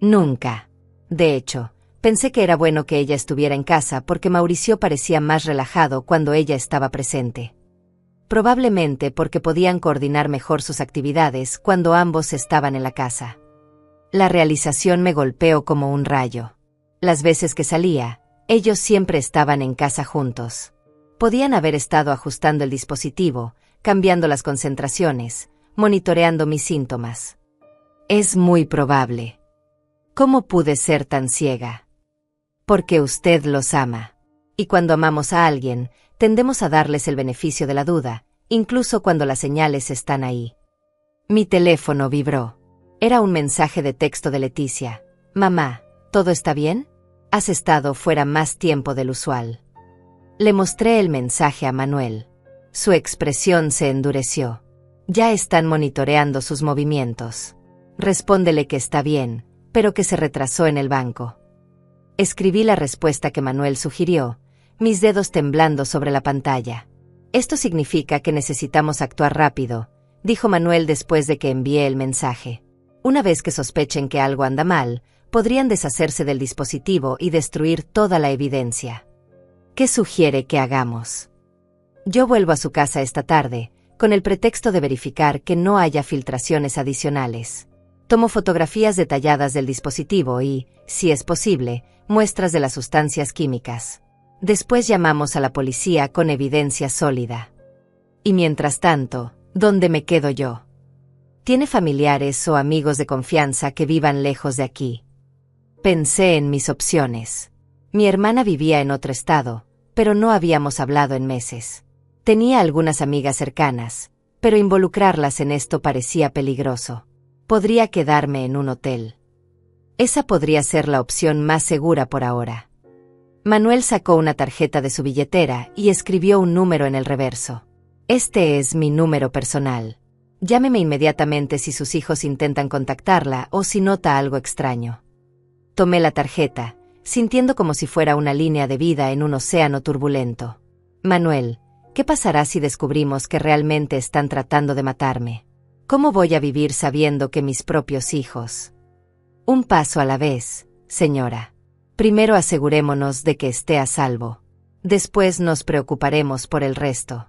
S1: Nunca. De hecho, pensé que era bueno que ella estuviera en casa porque Mauricio parecía más relajado cuando ella estaba presente. Probablemente porque podían coordinar mejor sus actividades cuando ambos estaban en la casa. La realización me golpeó como un rayo. Las veces que salía, ellos siempre estaban en casa juntos. Podían haber estado ajustando el dispositivo, cambiando las concentraciones, monitoreando mis síntomas. Es muy probable. ¿Cómo pude ser tan ciega? Porque usted los ama. Y cuando amamos a alguien, tendemos a darles el beneficio de la duda, incluso cuando las señales están ahí. Mi teléfono vibró. Era un mensaje de texto de Leticia. Mamá, ¿todo está bien? Has estado fuera más tiempo del usual. Le mostré el mensaje a Manuel. Su expresión se endureció. Ya están monitoreando sus movimientos. Respóndele que está bien, pero que se retrasó en el banco. Escribí la respuesta que Manuel sugirió, mis dedos temblando sobre la pantalla. Esto significa que necesitamos actuar rápido, dijo Manuel después de que envié el mensaje. Una vez que sospechen que algo anda mal, podrían deshacerse del dispositivo y destruir toda la evidencia. ¿Qué sugiere que hagamos? Yo vuelvo a su casa esta tarde, con el pretexto de verificar que no haya filtraciones adicionales. Tomo fotografías detalladas del dispositivo y, si es posible, muestras de las sustancias químicas. Después llamamos a la policía con evidencia sólida. Y mientras tanto, ¿dónde me quedo yo? ¿Tiene familiares o amigos de confianza que vivan lejos de aquí? Pensé en mis opciones. Mi hermana vivía en otro estado, pero no habíamos hablado en meses. Tenía algunas amigas cercanas, pero involucrarlas en esto parecía peligroso. Podría quedarme en un hotel. Esa podría ser la opción más segura por ahora. Manuel sacó una tarjeta de su billetera y escribió un número en el reverso. Este es mi número personal. Llámeme inmediatamente si sus hijos intentan contactarla o si nota algo extraño. Tomé la tarjeta, sintiendo como si fuera una línea de vida en un océano turbulento. Manuel, ¿qué pasará si descubrimos que realmente están tratando de matarme? ¿Cómo voy a vivir sabiendo que mis propios hijos? Un paso a la vez, señora. Primero asegurémonos de que esté a salvo. Después nos preocuparemos por el resto.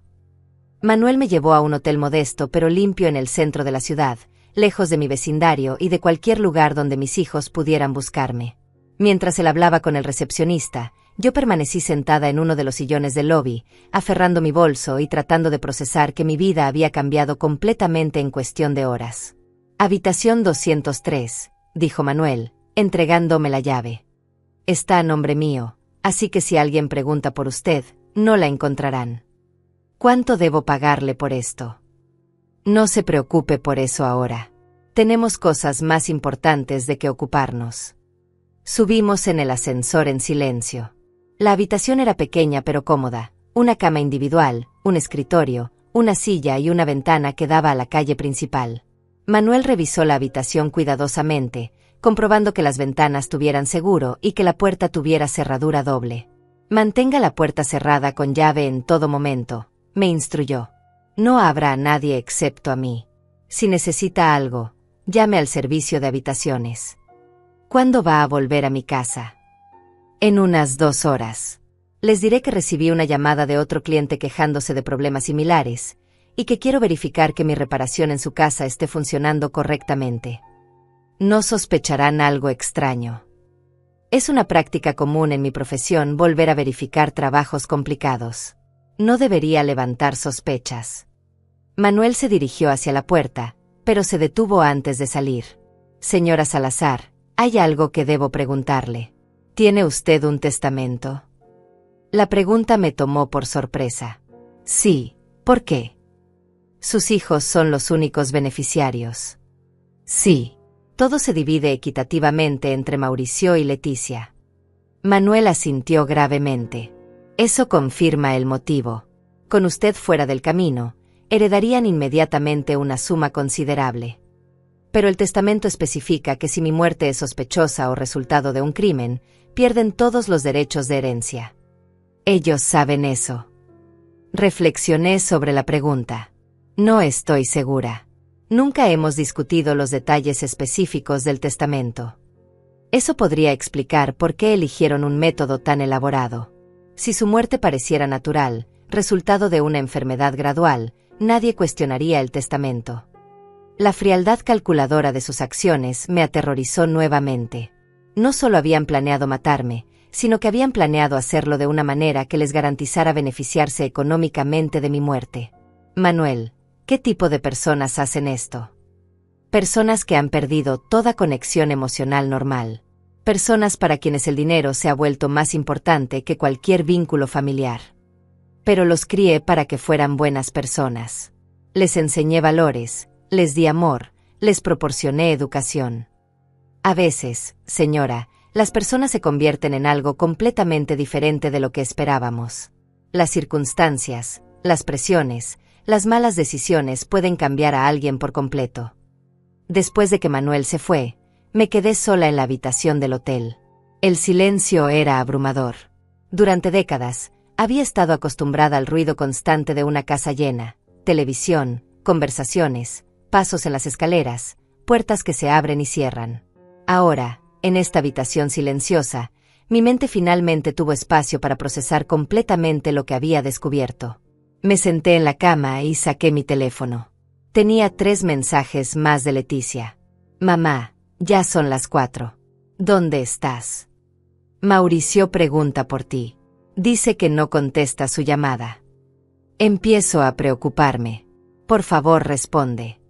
S1: Manuel me llevó a un hotel modesto pero limpio en el centro de la ciudad, lejos de mi vecindario y de cualquier lugar donde mis hijos pudieran buscarme. Mientras él hablaba con el recepcionista, yo permanecí sentada en uno de los sillones del lobby, aferrando mi bolso y tratando de procesar que mi vida había cambiado completamente en cuestión de horas. Habitación 203, dijo Manuel, entregándome la llave. Está a nombre mío, así que si alguien pregunta por usted, no la encontrarán. ¿Cuánto debo pagarle por esto? No se preocupe por eso ahora. Tenemos cosas más importantes de que ocuparnos. Subimos en el ascensor en silencio. La habitación era pequeña pero cómoda, una cama individual, un escritorio, una silla y una ventana que daba a la calle principal. Manuel revisó la habitación cuidadosamente, comprobando que las ventanas tuvieran seguro y que la puerta tuviera cerradura doble. Mantenga la puerta cerrada con llave en todo momento, me instruyó. No habrá a nadie excepto a mí. Si necesita algo, llame al servicio de habitaciones. ¿Cuándo va a volver a mi casa? En unas 2 horas. Les diré que recibí una llamada de otro cliente quejándose de problemas similares, y que quiero verificar que mi reparación en su casa esté funcionando correctamente. No sospecharán algo extraño. Es una práctica común en mi profesión volver a verificar trabajos complicados. No debería levantar sospechas. Manuel se dirigió hacia la puerta, pero se detuvo antes de salir. Señora Salazar, hay algo que debo preguntarle. ¿Tiene usted un testamento? La pregunta me tomó por sorpresa. Sí, ¿por qué? Sus hijos son los únicos beneficiarios. Sí. Todo se divide equitativamente entre Mauricio y Leticia. Manuel asintió gravemente. Eso confirma el motivo. Con usted fuera del camino, heredarían inmediatamente una suma considerable. Pero el testamento especifica que si mi muerte es sospechosa o resultado de un crimen, pierden todos los derechos de herencia. Ellos saben eso. Reflexioné sobre la pregunta. No estoy segura. Nunca hemos discutido los detalles específicos del testamento. Eso podría explicar por qué eligieron un método tan elaborado. Si su muerte pareciera natural, resultado de una enfermedad gradual, nadie cuestionaría el testamento. La frialdad calculadora de sus acciones me aterrorizó nuevamente. No solo habían planeado matarme, sino que habían planeado hacerlo de una manera que les garantizara beneficiarse económicamente de mi muerte. Manuel, ¿qué tipo de personas hacen esto? Personas que han perdido toda conexión emocional normal. Personas para quienes el dinero se ha vuelto más importante que cualquier vínculo familiar. Pero los crié para que fueran buenas personas. Les enseñé valores, les di amor, les proporcioné educación. A veces, señora, las personas se convierten en algo completamente diferente de lo que esperábamos. Las circunstancias, las presiones, las malas decisiones pueden cambiar a alguien por completo. Después de que Manuel se fue, me quedé sola en la habitación del hotel. El silencio era abrumador. Durante décadas, había estado acostumbrada al ruido constante de una casa llena, televisión, conversaciones, pasos en las escaleras, puertas que se abren y cierran. Ahora, en esta habitación silenciosa, mi mente finalmente tuvo espacio para procesar completamente lo que había descubierto. Me senté en la cama y saqué mi teléfono. Tenía 3 mensajes más de Leticia. Mamá, ya son las 4. ¿Dónde estás? Mauricio pregunta por ti. Dice que no contesta su llamada. Empiezo a preocuparme. Por favor, responde.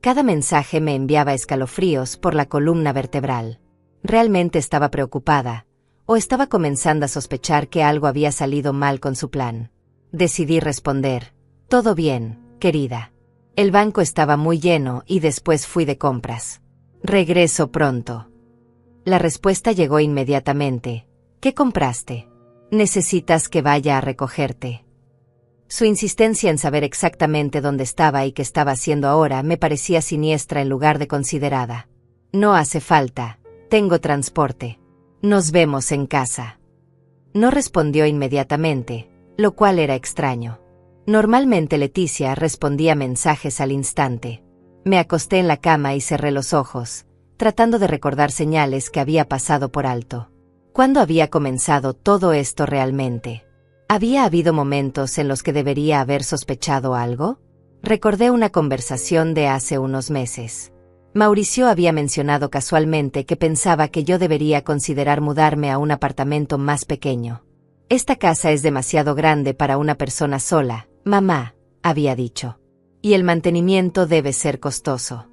S1: Cada mensaje me enviaba escalofríos por la columna vertebral. Realmente estaba preocupada, o estaba comenzando a sospechar que algo había salido mal con su plan. Decidí responder. Todo bien, querida. El banco estaba muy lleno y después fui de compras. Regreso pronto. La respuesta llegó inmediatamente. ¿Qué compraste? Necesitas que vaya a recogerte. Su insistencia en saber exactamente dónde estaba y qué estaba haciendo ahora me parecía siniestra en lugar de considerada. No hace falta. Tengo transporte. Nos vemos en casa. No respondió inmediatamente, lo cual era extraño. Normalmente Leticia respondía mensajes al instante. Me acosté en la cama y cerré los ojos, tratando de recordar señales que había pasado por alto. ¿Cuándo había comenzado todo esto realmente? ¿Había habido momentos en los que debería haber sospechado algo? Recordé una conversación de hace unos meses. Mauricio había mencionado casualmente que pensaba que yo debería considerar mudarme a un apartamento más pequeño. Esta casa es demasiado grande para una persona sola, mamá, había dicho. Y el mantenimiento debe ser costoso.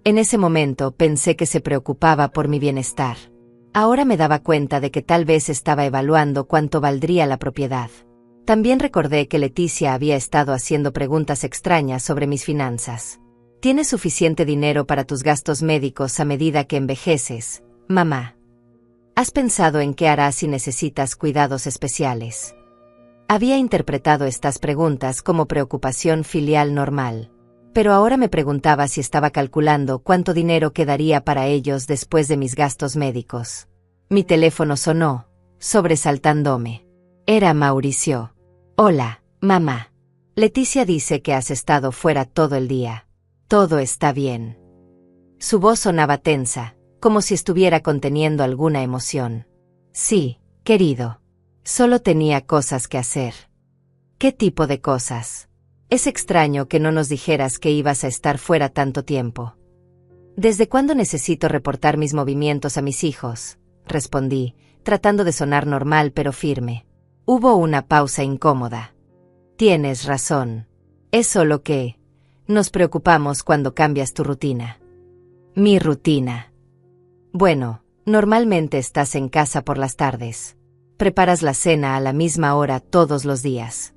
S1: En ese momento pensé que se preocupaba por mi bienestar. Ahora me daba cuenta de que tal vez estaba evaluando cuánto valdría la propiedad. También recordé que Leticia había estado haciendo preguntas extrañas sobre mis finanzas. ¿Tienes suficiente dinero para tus gastos médicos a medida que envejeces, mamá? ¿Has pensado en qué harás si necesitas cuidados especiales? Había interpretado estas preguntas como preocupación filial normal. Pero ahora me preguntaba si estaba calculando cuánto dinero quedaría para ellos después de mis gastos médicos. Mi teléfono sonó, sobresaltándome. Era Mauricio. Hola, mamá. Leticia dice que has estado fuera todo el día. Todo está bien. Su voz sonaba tensa, como si estuviera conteniendo alguna emoción. Sí, querido. Solo tenía cosas que hacer. ¿Qué tipo de cosas? Es extraño que no nos dijeras que ibas a estar fuera tanto tiempo. ¿Desde cuándo necesito reportar mis movimientos a mis hijos? Respondí, tratando de sonar normal pero firme. Hubo una pausa incómoda. Tienes razón. Es solo que nos preocupamos cuando cambias tu rutina. Mi rutina. Bueno, normalmente estás en casa por las tardes. Preparas la cena a la misma hora todos los días.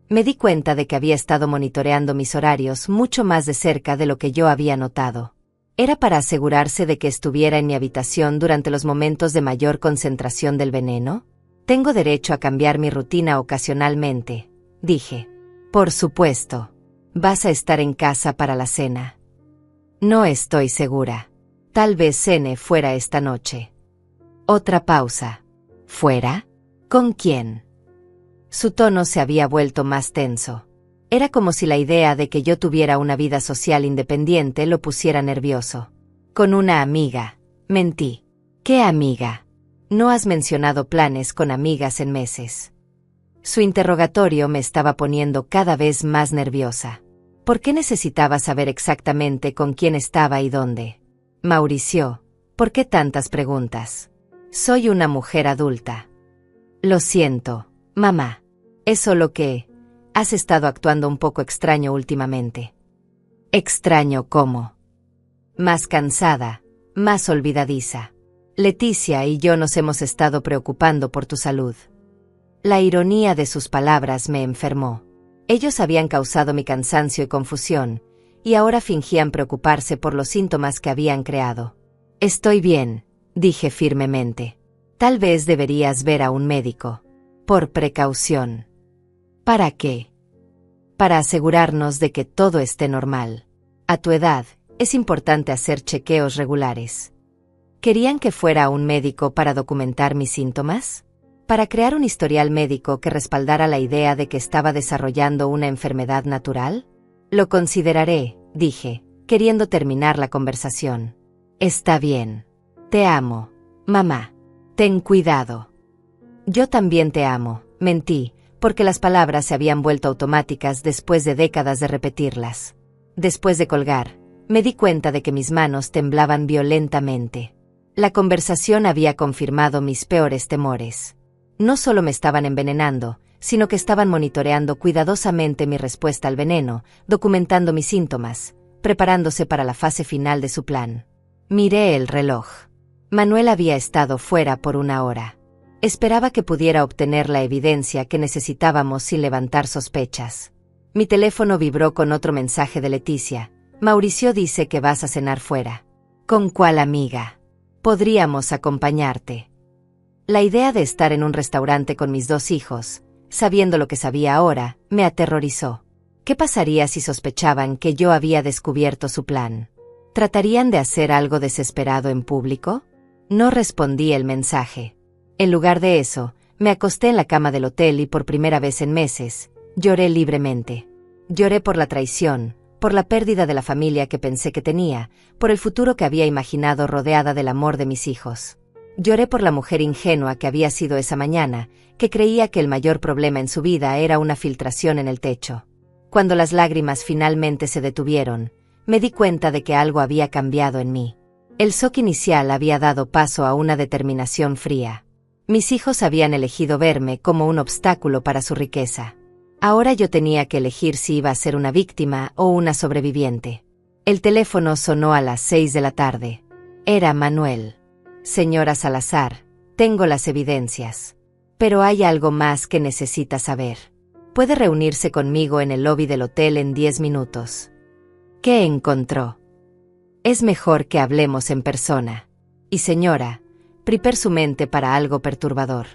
S1: Me di cuenta de que había estado monitoreando mis horarios mucho más de cerca de lo que yo había notado. ¿Era para asegurarse de que estuviera en mi habitación durante los momentos de mayor concentración del veneno? Tengo derecho a cambiar mi rutina ocasionalmente, dije. Por supuesto. ¿Vas a estar en casa para la cena? No estoy segura. Tal vez cene fuera esta noche. Otra pausa. ¿Fuera? ¿Con quién? Su tono se había vuelto más tenso. Era como si la idea de que yo tuviera una vida social independiente lo pusiera nervioso. Con una amiga. Mentí. ¿Qué amiga? No has mencionado planes con amigas en meses. Su interrogatorio me estaba poniendo cada vez más nerviosa. ¿Por qué necesitaba saber exactamente con quién estaba y dónde? Mauricio, ¿por qué tantas preguntas? Soy una mujer adulta. Lo siento, mamá. Es solo que has estado actuando un poco extraño últimamente. ¿Extraño cómo? Más cansada, más olvidadiza. Leticia y yo nos hemos estado preocupando por tu salud. La ironía de sus palabras me enfermó. Ellos habían causado mi cansancio y confusión, y ahora fingían preocuparse por los síntomas que habían creado. Estoy bien, dije firmemente. Tal vez deberías ver a un médico. Por precaución. ¿Para qué? Para asegurarnos de que todo esté normal. A tu edad, es importante hacer chequeos regulares. ¿Querían que fuera a un médico para documentar mis síntomas? ¿Para crear un historial médico que respaldara la idea de que estaba desarrollando una enfermedad natural? Lo consideraré, dije, queriendo terminar la conversación. Está bien. Te amo, mamá. Ten cuidado. Yo también te amo, mentí, porque las palabras se habían vuelto automáticas después de décadas de repetirlas. Después de colgar, me di cuenta de que mis manos temblaban violentamente. La conversación había confirmado mis peores temores. No solo me estaban envenenando, sino que estaban monitoreando cuidadosamente mi respuesta al veneno, documentando mis síntomas, preparándose para la fase final de su plan. Miré el reloj. Manuel había estado fuera por 1 hora. Esperaba que pudiera obtener la evidencia que necesitábamos sin levantar sospechas. Mi teléfono vibró con otro mensaje de Leticia. Mauricio dice que vas a cenar fuera. ¿Con cuál amiga? Podríamos acompañarte. La idea de estar en un restaurante con mis 2 hijos, sabiendo lo que sabía ahora, me aterrorizó. ¿Qué pasaría si sospechaban que yo había descubierto su plan? ¿Tratarían de hacer algo desesperado en público? No respondí el mensaje. En lugar de eso, me acosté en la cama del hotel y por primera vez en meses, lloré libremente. Lloré por la traición, por la pérdida de la familia que pensé que tenía, por el futuro que había imaginado rodeada del amor de mis hijos. Lloré por la mujer ingenua que había sido esa mañana, que creía que el mayor problema en su vida era una filtración en el techo. Cuando las lágrimas finalmente se detuvieron, me di cuenta de que algo había cambiado en mí. El shock inicial había dado paso a una determinación fría. Mis hijos habían elegido verme como un obstáculo para su riqueza. Ahora yo tenía que elegir si iba a ser una víctima o una sobreviviente. El teléfono sonó a las 6 de la tarde. Era Manuel. Señora Salazar, tengo las evidencias. Pero hay algo más que necesita saber. Puede reunirse conmigo en el lobby del hotel en 10 minutos. ¿Qué encontró? Es mejor que hablemos en persona. Y señora, prepare su mente para algo perturbador.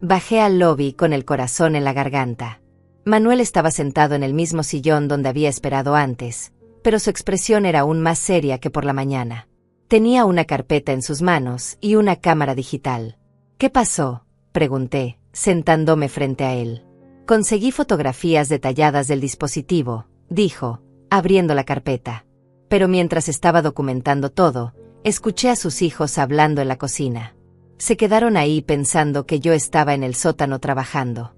S1: Bajé al lobby con el corazón en la garganta. Manuel estaba sentado en el mismo sillón donde había esperado antes, pero su expresión era aún más seria que por la mañana. Tenía una carpeta en sus manos y una cámara digital. ¿Qué pasó?, pregunté, sentándome frente a él. Conseguí fotografías detalladas del dispositivo, dijo, abriendo la carpeta. Pero mientras estaba documentando todo, escuché a sus hijos hablando en la cocina. Se quedaron ahí pensando que yo estaba en el sótano trabajando.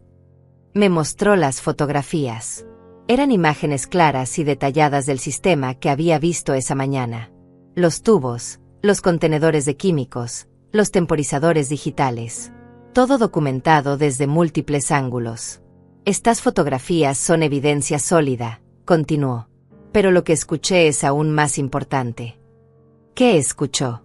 S1: Me mostró las fotografías. Eran imágenes claras y detalladas del sistema que había visto esa mañana. Los tubos, los contenedores de químicos, los temporizadores digitales. Todo documentado desde múltiples ángulos. Estas fotografías son evidencia sólida, continuó. Pero lo que escuché es aún más importante. ¿Qué escuchó?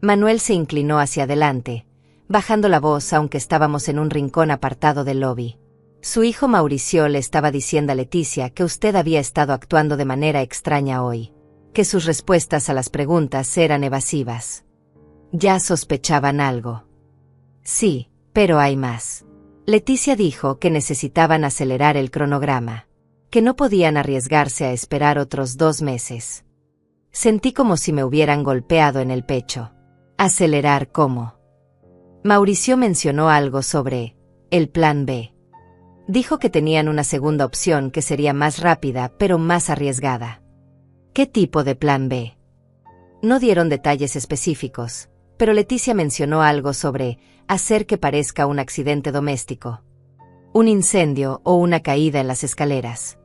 S1: Manuel se inclinó hacia adelante, bajando la voz aunque estábamos en un rincón apartado del lobby. Su hijo Mauricio le estaba diciendo a Leticia que usted había estado actuando de manera extraña hoy, que sus respuestas a las preguntas eran evasivas. Ya sospechaban algo. Sí, pero hay más. Leticia dijo que necesitaban acelerar el cronograma, que no podían arriesgarse a esperar otros 2 meses. Sentí como si me hubieran golpeado en el pecho. ¿Acelerar cómo? Mauricio mencionó algo sobre el plan B. Dijo que tenían una segunda opción que sería más rápida pero más arriesgada. ¿Qué tipo de plan B? No dieron detalles específicos, pero Leticia mencionó algo sobre hacer que parezca un accidente doméstico, un incendio o una caída en las escaleras.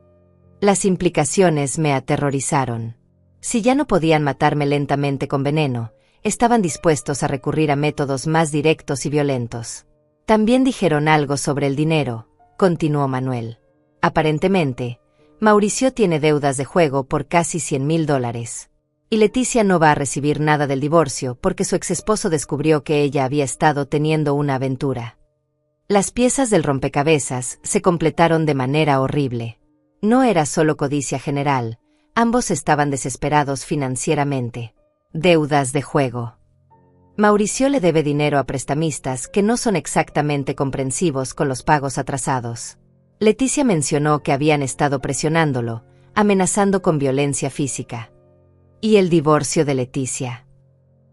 S1: Las implicaciones me aterrorizaron. Si ya no podían matarme lentamente con veneno, estaban dispuestos a recurrir a métodos más directos y violentos. También dijeron algo sobre el dinero, continuó Manuel. Aparentemente, Mauricio tiene deudas de juego por casi $100,000. Y Leticia no va a recibir nada del divorcio porque su exesposo descubrió que ella había estado teniendo una aventura. Las piezas del rompecabezas se completaron de manera horrible. No era solo codicia general, ambos estaban desesperados financieramente. Deudas de juego. Mauricio le debe dinero a prestamistas que no son exactamente comprensivos con los pagos atrasados. Leticia mencionó que habían estado presionándolo, amenazando con violencia física. ¿Y el divorcio de Leticia?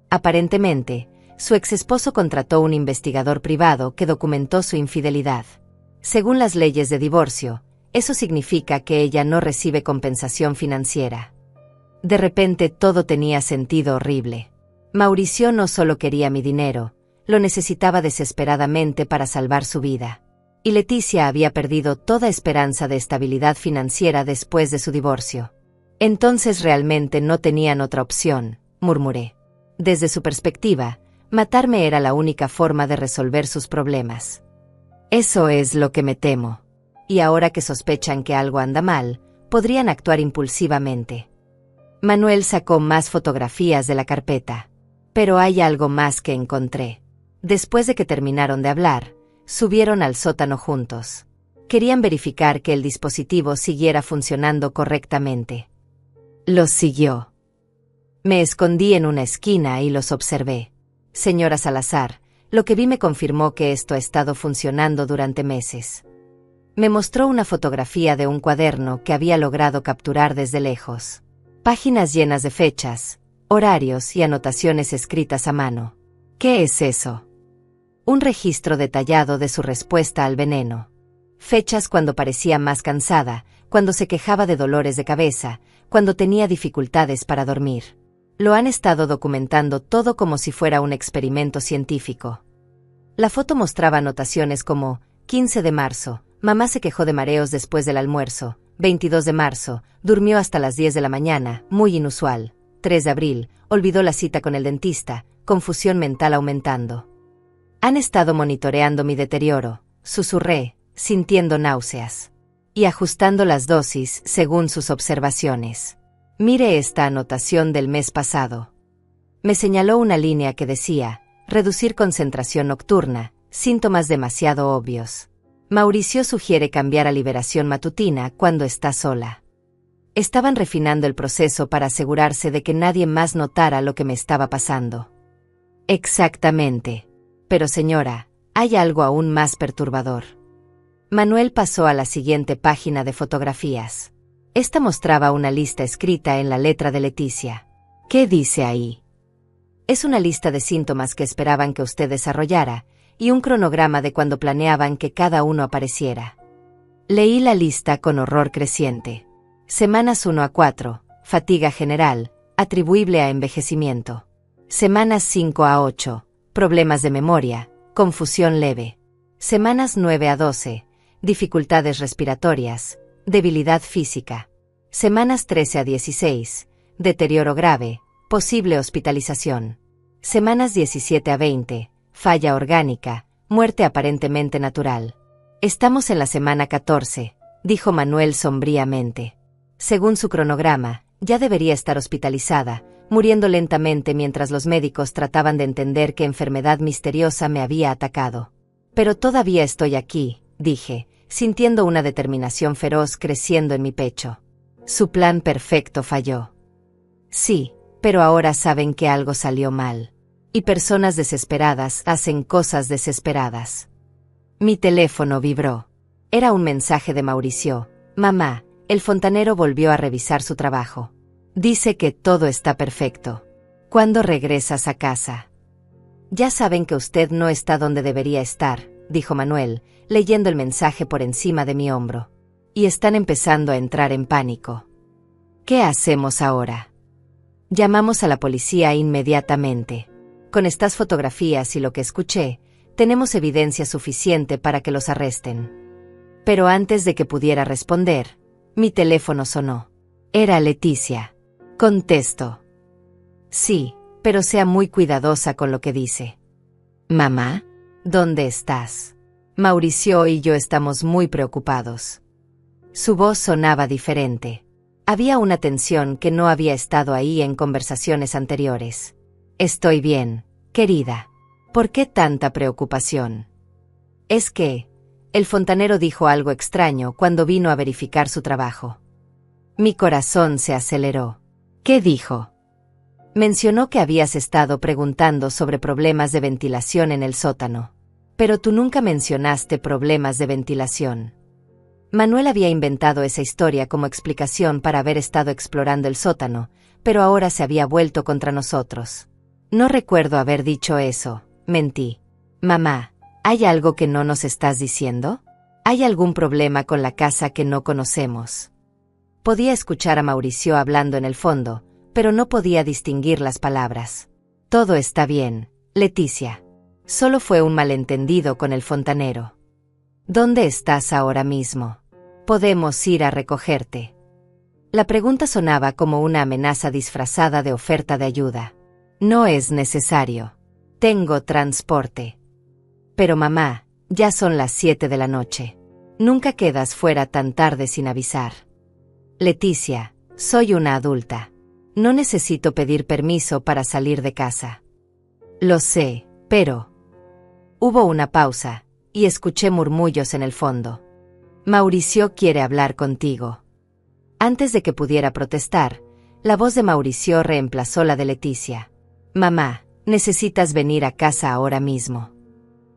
S1: Aparentemente, su exesposo contrató un investigador privado que documentó su infidelidad. Según las leyes de divorcio, eso significa que ella no recibe compensación financiera. De repente todo tenía sentido horrible. Mauricio no solo quería mi dinero, lo necesitaba desesperadamente para salvar su vida. Y Leticia había perdido toda esperanza de estabilidad financiera después de su divorcio. Entonces realmente no tenían otra opción, murmuré. Desde su perspectiva, matarme era la única forma de resolver sus problemas. Eso es lo que me temo. Y ahora que sospechan que algo anda mal, podrían actuar impulsivamente. Manuel sacó más fotografías de la carpeta. Pero hay algo más que encontré. Después de que terminaron de hablar, subieron al sótano juntos. Querían verificar que el dispositivo siguiera funcionando correctamente. Los siguió. Me escondí en una esquina y los observé. Señora Salazar, lo que vi me confirmó que esto ha estado funcionando durante meses. Me mostró una fotografía de un cuaderno que había logrado capturar desde lejos. Páginas llenas de fechas, horarios y anotaciones escritas a mano. ¿Qué es eso? Un registro detallado de su respuesta al veneno. Fechas cuando parecía más cansada, cuando se quejaba de dolores de cabeza, cuando tenía dificultades para dormir. Lo han estado documentando todo como si fuera un experimento científico. La foto mostraba anotaciones como 15 de marzo, mamá se quejó de mareos después del almuerzo, 22 de marzo, durmió hasta las 10 de la mañana, muy inusual, 3 de abril, olvidó la cita con el dentista, confusión mental aumentando. Han estado monitoreando mi deterioro, susurré, sintiendo náuseas. Y ajustando las dosis según sus observaciones. Mire esta anotación del mes pasado. Me señaló una línea que decía, reducir concentración nocturna, síntomas demasiado obvios. Mauricio sugiere cambiar a liberación matutina cuando está sola. Estaban refinando el proceso para asegurarse de que nadie más notara lo que me estaba pasando. Exactamente. Pero señora, hay algo aún más perturbador. Manuel pasó a la siguiente página de fotografías. Esta mostraba una lista escrita en la letra de Leticia. ¿Qué dice ahí? Es una lista de síntomas que esperaban que usted desarrollara, y un cronograma de cuando planeaban que cada uno apareciera. Leí la lista con horror creciente. Semanas 1 a 4, fatiga general, atribuible a envejecimiento. Semanas 5 a 8, problemas de memoria, confusión leve. Semanas 9 a 12, dificultades respiratorias, debilidad física. Semanas 13 a 16, deterioro grave, posible hospitalización. Semanas 17 a 20, falla orgánica, muerte aparentemente natural. Estamos en la semana 14, dijo Manuel sombríamente. Según su cronograma, ya debería estar hospitalizada, muriendo lentamente mientras los médicos trataban de entender qué enfermedad misteriosa me había atacado. Pero todavía estoy aquí, dije, sintiendo una determinación feroz creciendo en mi pecho. Su plan perfecto falló. Sí, pero ahora saben que algo salió mal. Y personas desesperadas hacen cosas desesperadas. Mi teléfono vibró. Era un mensaje de Mauricio. Mamá, el fontanero volvió a revisar su trabajo. Dice que todo está perfecto. ¿Cuándo regresas a casa? Ya saben que usted no está donde debería estar, dijo Manuel, leyendo el mensaje por encima de mi hombro. Y están empezando a entrar en pánico. ¿Qué hacemos ahora? Llamamos a la policía inmediatamente. Con estas fotografías y lo que escuché, tenemos evidencia suficiente para que los arresten. Pero antes de que pudiera responder, mi teléfono sonó. Era Leticia. Contesto. Sí, pero sea muy cuidadosa con lo que dice. Mamá, ¿dónde estás? Mauricio y yo estamos muy preocupados. Su voz sonaba diferente. Había una tensión que no había estado ahí en conversaciones anteriores. Estoy bien, querida. ¿Por qué tanta preocupación? Es que, el fontanero dijo algo extraño cuando vino a verificar su trabajo. Mi corazón se aceleró. ¿Qué dijo? Mencionó que habías estado preguntando sobre problemas de ventilación en el sótano. Pero tú nunca mencionaste problemas de ventilación. Manuel había inventado esa historia como explicación para haber estado explorando el sótano, pero ahora se había vuelto contra nosotros. No recuerdo haber dicho eso, mentí. Mamá, ¿hay algo que no nos estás diciendo? ¿Hay algún problema con la casa que no conocemos? Podía escuchar a Mauricio hablando en el fondo, pero no podía distinguir las palabras. Todo está bien, Leticia. Solo fue un malentendido con el fontanero. ¿Dónde estás ahora mismo? Podemos ir a recogerte. La pregunta sonaba como una amenaza disfrazada de oferta de ayuda. No es necesario. Tengo transporte. Pero mamá, ya son las 7 de la noche. Nunca quedas fuera tan tarde sin avisar. Leticia, soy una adulta. No necesito pedir permiso para salir de casa. Lo sé, pero... Hubo una pausa, y escuché murmullos en el fondo. Mauricio quiere hablar contigo. Antes de que pudiera protestar, la voz de Mauricio reemplazó la de Leticia. Mamá, necesitas venir a casa ahora mismo.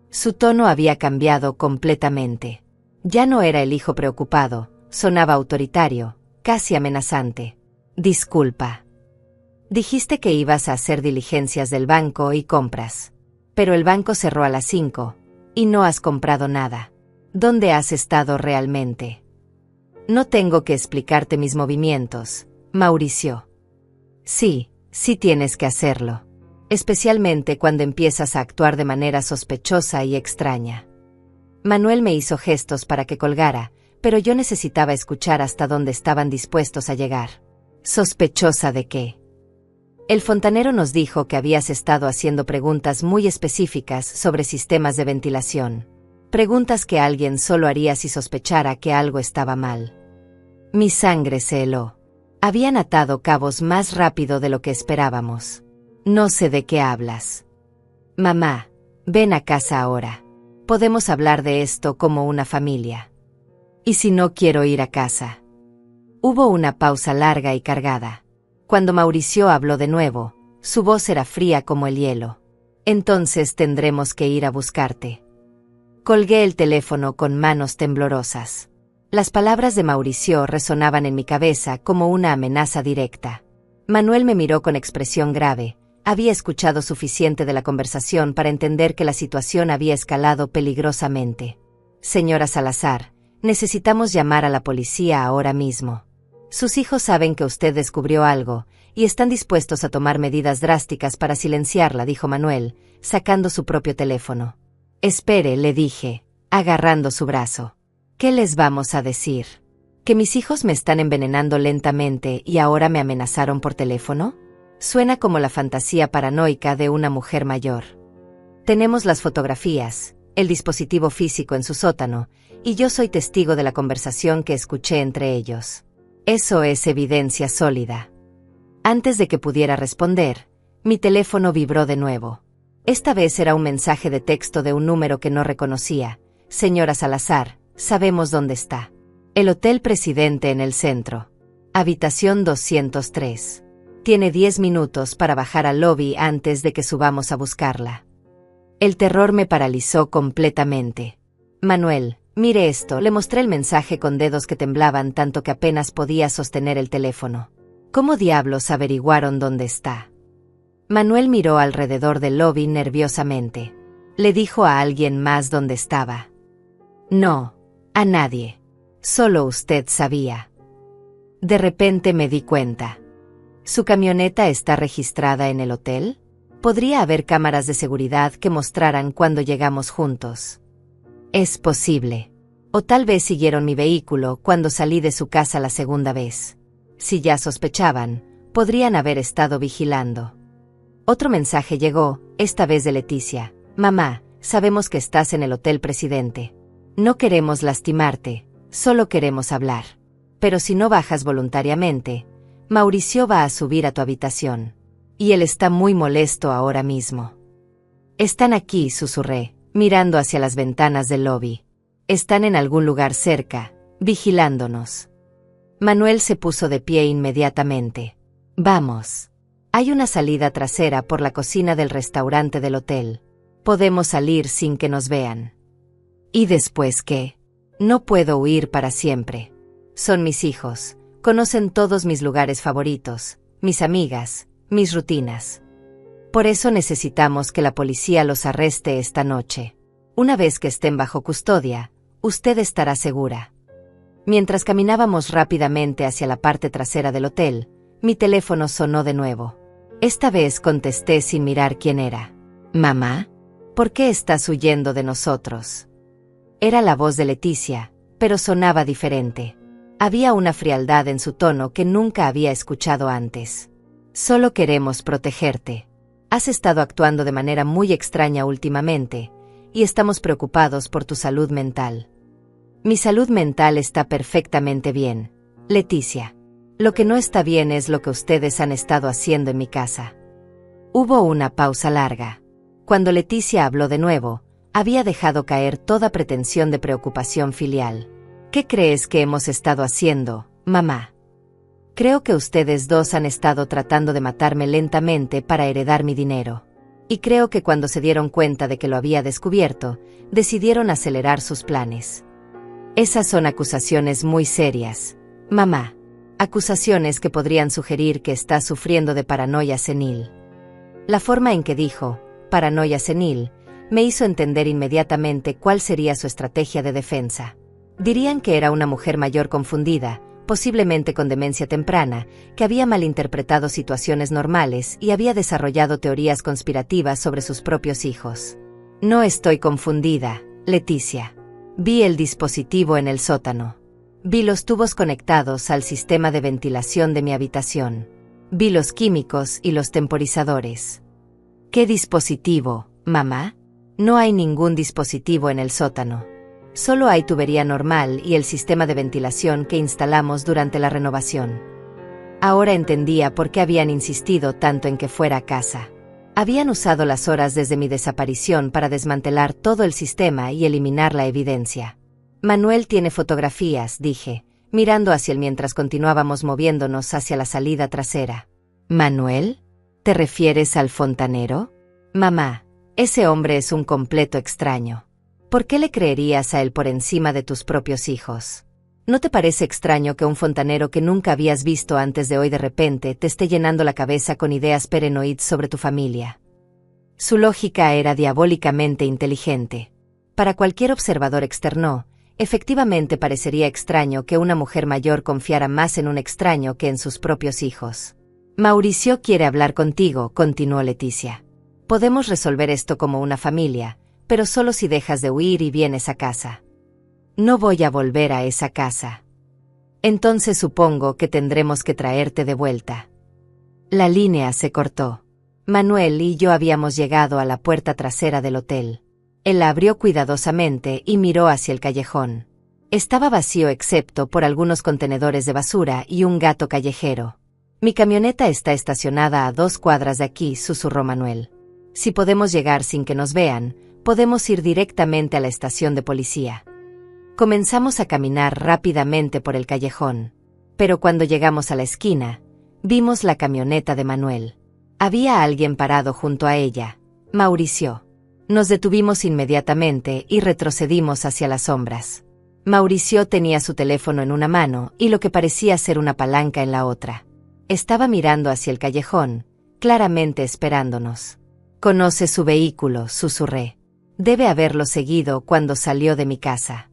S1: Su tono había cambiado completamente. Ya no era el hijo preocupado, sonaba autoritario, casi amenazante. Disculpa. Dijiste que ibas a hacer diligencias del banco y compras. Pero el banco cerró a las 5, y no has comprado nada. ¿Dónde has estado realmente? No tengo que explicarte mis movimientos, Mauricio. Sí, sí tienes que hacerlo. Especialmente cuando empiezas a actuar de manera sospechosa y extraña. Manuel me hizo gestos para que colgara, pero yo necesitaba escuchar hasta dónde estaban dispuestos a llegar. ¿Sospechosa de qué? El fontanero nos dijo que habías estado haciendo preguntas muy específicas sobre sistemas de ventilación. Preguntas que alguien solo haría si sospechara que algo estaba mal. Mi sangre se heló. Habían atado cabos más rápido de lo que esperábamos. No sé de qué hablas. Mamá, ven a casa ahora. Podemos hablar de esto como una familia. ¿Y si no quiero ir a casa? Hubo una pausa larga y cargada. Cuando Mauricio habló de nuevo, su voz era fría como el hielo. Entonces tendremos que ir a buscarte. Colgué el teléfono con manos temblorosas. Las palabras de Mauricio resonaban en mi cabeza como una amenaza directa. Manuel me miró con expresión grave. Había escuchado suficiente de la conversación para entender que la situación había escalado peligrosamente. Señora Salazar, necesitamos llamar a la policía ahora mismo. Sus hijos saben que usted descubrió algo, y están dispuestos a tomar medidas drásticas para silenciarla, dijo Manuel, sacando su propio teléfono. Espere, le dije, agarrando su brazo. ¿Qué les vamos a decir? ¿Que mis hijos me están envenenando lentamente y ahora me amenazaron por teléfono? Suena como la fantasía paranoica de una mujer mayor. Tenemos las fotografías, el dispositivo físico en su sótano, y yo soy testigo de la conversación que escuché entre ellos. Eso es evidencia sólida. Antes de que pudiera responder, mi teléfono vibró de nuevo. Esta vez era un mensaje de texto de un número que no reconocía. Señora Salazar, sabemos dónde está. El Hotel Presidente en el centro. Habitación 203. Tiene 10 minutos para bajar al lobby antes de que subamos a buscarla. El terror me paralizó completamente. Manuel, mire esto, le mostré el mensaje con dedos que temblaban tanto que apenas podía sostener el teléfono. ¿Cómo diablos averiguaron dónde está? Manuel miró alrededor del lobby nerviosamente. ¿Le dijo a alguien más dónde estaba? No, a nadie. Solo usted sabía. De repente me di cuenta. ¿Su camioneta está registrada en el hotel? Podría haber cámaras de seguridad que mostraran cuando llegamos juntos. Es posible. O tal vez siguieron mi vehículo cuando salí de su casa la segunda vez. Si ya sospechaban, podrían haber estado vigilando. Otro mensaje llegó, esta vez de Leticia. Mamá, sabemos que estás en el Hotel Presidente. No queremos lastimarte, solo queremos hablar. Pero si no bajas voluntariamente, Mauricio va a subir a tu habitación. Y él está muy molesto ahora mismo. Están aquí, susurré, mirando hacia las ventanas del lobby. Están en algún lugar cerca, vigilándonos. Manuel se puso de pie inmediatamente. Vamos. Hay una salida trasera por la cocina del restaurante del hotel. Podemos salir sin que nos vean. ¿Y después qué? No puedo huir para siempre. Son mis hijos, conocen todos mis lugares favoritos, mis amigas, mis rutinas. Por eso necesitamos que la policía los arreste esta noche. Una vez que estén bajo custodia, usted estará segura. Mientras caminábamos rápidamente hacia la parte trasera del hotel, mi teléfono sonó de nuevo. Esta vez contesté sin mirar quién era. ¿Mamá? ¿Por qué estás huyendo de nosotros? Era la voz de Leticia, pero sonaba diferente. Había una frialdad en su tono que nunca había escuchado antes. Solo queremos protegerte. Has estado actuando de manera muy extraña últimamente, y estamos preocupados por tu salud mental. Mi salud mental está perfectamente bien, Leticia. Lo que no está bien es lo que ustedes han estado haciendo en mi casa. Hubo una pausa larga. Cuando Leticia habló de nuevo, había dejado caer toda pretensión de preocupación filial. ¿Qué crees que hemos estado haciendo, mamá? Creo que ustedes dos han estado tratando de matarme lentamente para heredar mi dinero. Y creo que cuando se dieron cuenta de que lo había descubierto, decidieron acelerar sus planes. Esas son acusaciones muy serias, mamá. Acusaciones que podrían sugerir que estás sufriendo de paranoia senil. La forma en que dijo, paranoia senil, me hizo entender inmediatamente cuál sería su estrategia de defensa. Dirían que era una mujer mayor confundida, posiblemente con demencia temprana, que había malinterpretado situaciones normales y había desarrollado teorías conspirativas sobre sus propios hijos. No estoy confundida, Leticia. Vi el dispositivo en el sótano. Vi los tubos conectados al sistema de ventilación de mi habitación. Vi los químicos y los temporizadores. ¿Qué dispositivo, mamá? No hay ningún dispositivo en el sótano. Solo hay tubería normal y el sistema de ventilación que instalamos durante la renovación. Ahora entendía por qué habían insistido tanto en que fuera a casa. Habían usado las horas desde mi desaparición para desmantelar todo el sistema y eliminar la evidencia. Manuel tiene fotografías, dije, mirando hacia él mientras continuábamos moviéndonos hacia la salida trasera. ¿Manuel? ¿Te refieres al fontanero? Mamá, ese hombre es un completo extraño. ¿Por qué le creerías a él por encima de tus propios hijos? ¿No te parece extraño que un fontanero que nunca habías visto antes de hoy de repente te esté llenando la cabeza con ideas paranoides sobre tu familia? Su lógica era diabólicamente inteligente. Para cualquier observador externo, efectivamente parecería extraño que una mujer mayor confiara más en un extraño que en sus propios hijos. Mauricio quiere hablar contigo, continuó Leticia. Podemos resolver esto como una familia, pero solo si dejas de huir y vienes a casa. No voy a volver a esa casa. Entonces supongo que tendremos que traerte de vuelta. La línea se cortó. Manuel y yo habíamos llegado a la puerta trasera del hotel. Él la abrió cuidadosamente y miró hacia el callejón. Estaba vacío excepto por algunos contenedores de basura y un gato callejero. Mi camioneta está estacionada a 2 cuadras de aquí, susurró Manuel. Si podemos llegar sin que nos vean, podemos ir directamente a la estación de policía. Comenzamos a caminar rápidamente por el callejón. Pero cuando llegamos a la esquina, vimos la camioneta de Manuel. Había alguien parado junto a ella, Mauricio. Nos detuvimos inmediatamente y retrocedimos hacia las sombras. Mauricio tenía su teléfono en una mano y lo que parecía ser una palanca en la otra. Estaba mirando hacia el callejón, claramente esperándonos. «Conoce su vehículo», susurré. «Debe haberlo seguido cuando salió de mi casa».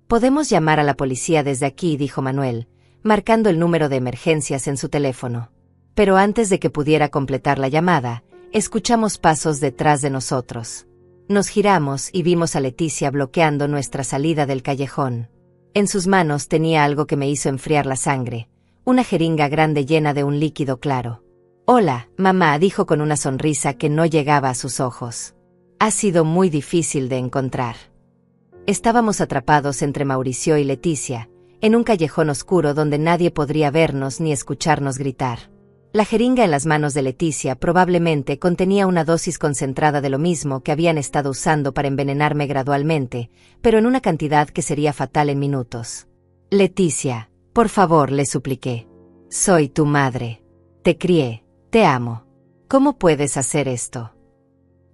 S1: «Podemos llamar a la policía desde aquí», dijo Manuel, marcando el número de emergencias en su teléfono. Pero antes de que pudiera completar la llamada, escuchamos pasos detrás de nosotros. Nos giramos y vimos a Leticia bloqueando nuestra salida del callejón. En sus manos tenía algo que me hizo enfriar la sangre, una jeringa grande llena de un líquido claro. «Hola, mamá», dijo con una sonrisa que no llegaba a sus ojos. «Ha sido muy difícil de encontrar». Estábamos atrapados entre Mauricio y Leticia, en un callejón oscuro donde nadie podría vernos ni escucharnos gritar. La jeringa en las manos de Leticia probablemente contenía una dosis concentrada de lo mismo que habían estado usando para envenenarme gradualmente, pero en una cantidad que sería fatal en minutos. «Leticia, por favor», le supliqué. «Soy tu madre. Te crié, te amo. ¿Cómo puedes hacer esto?»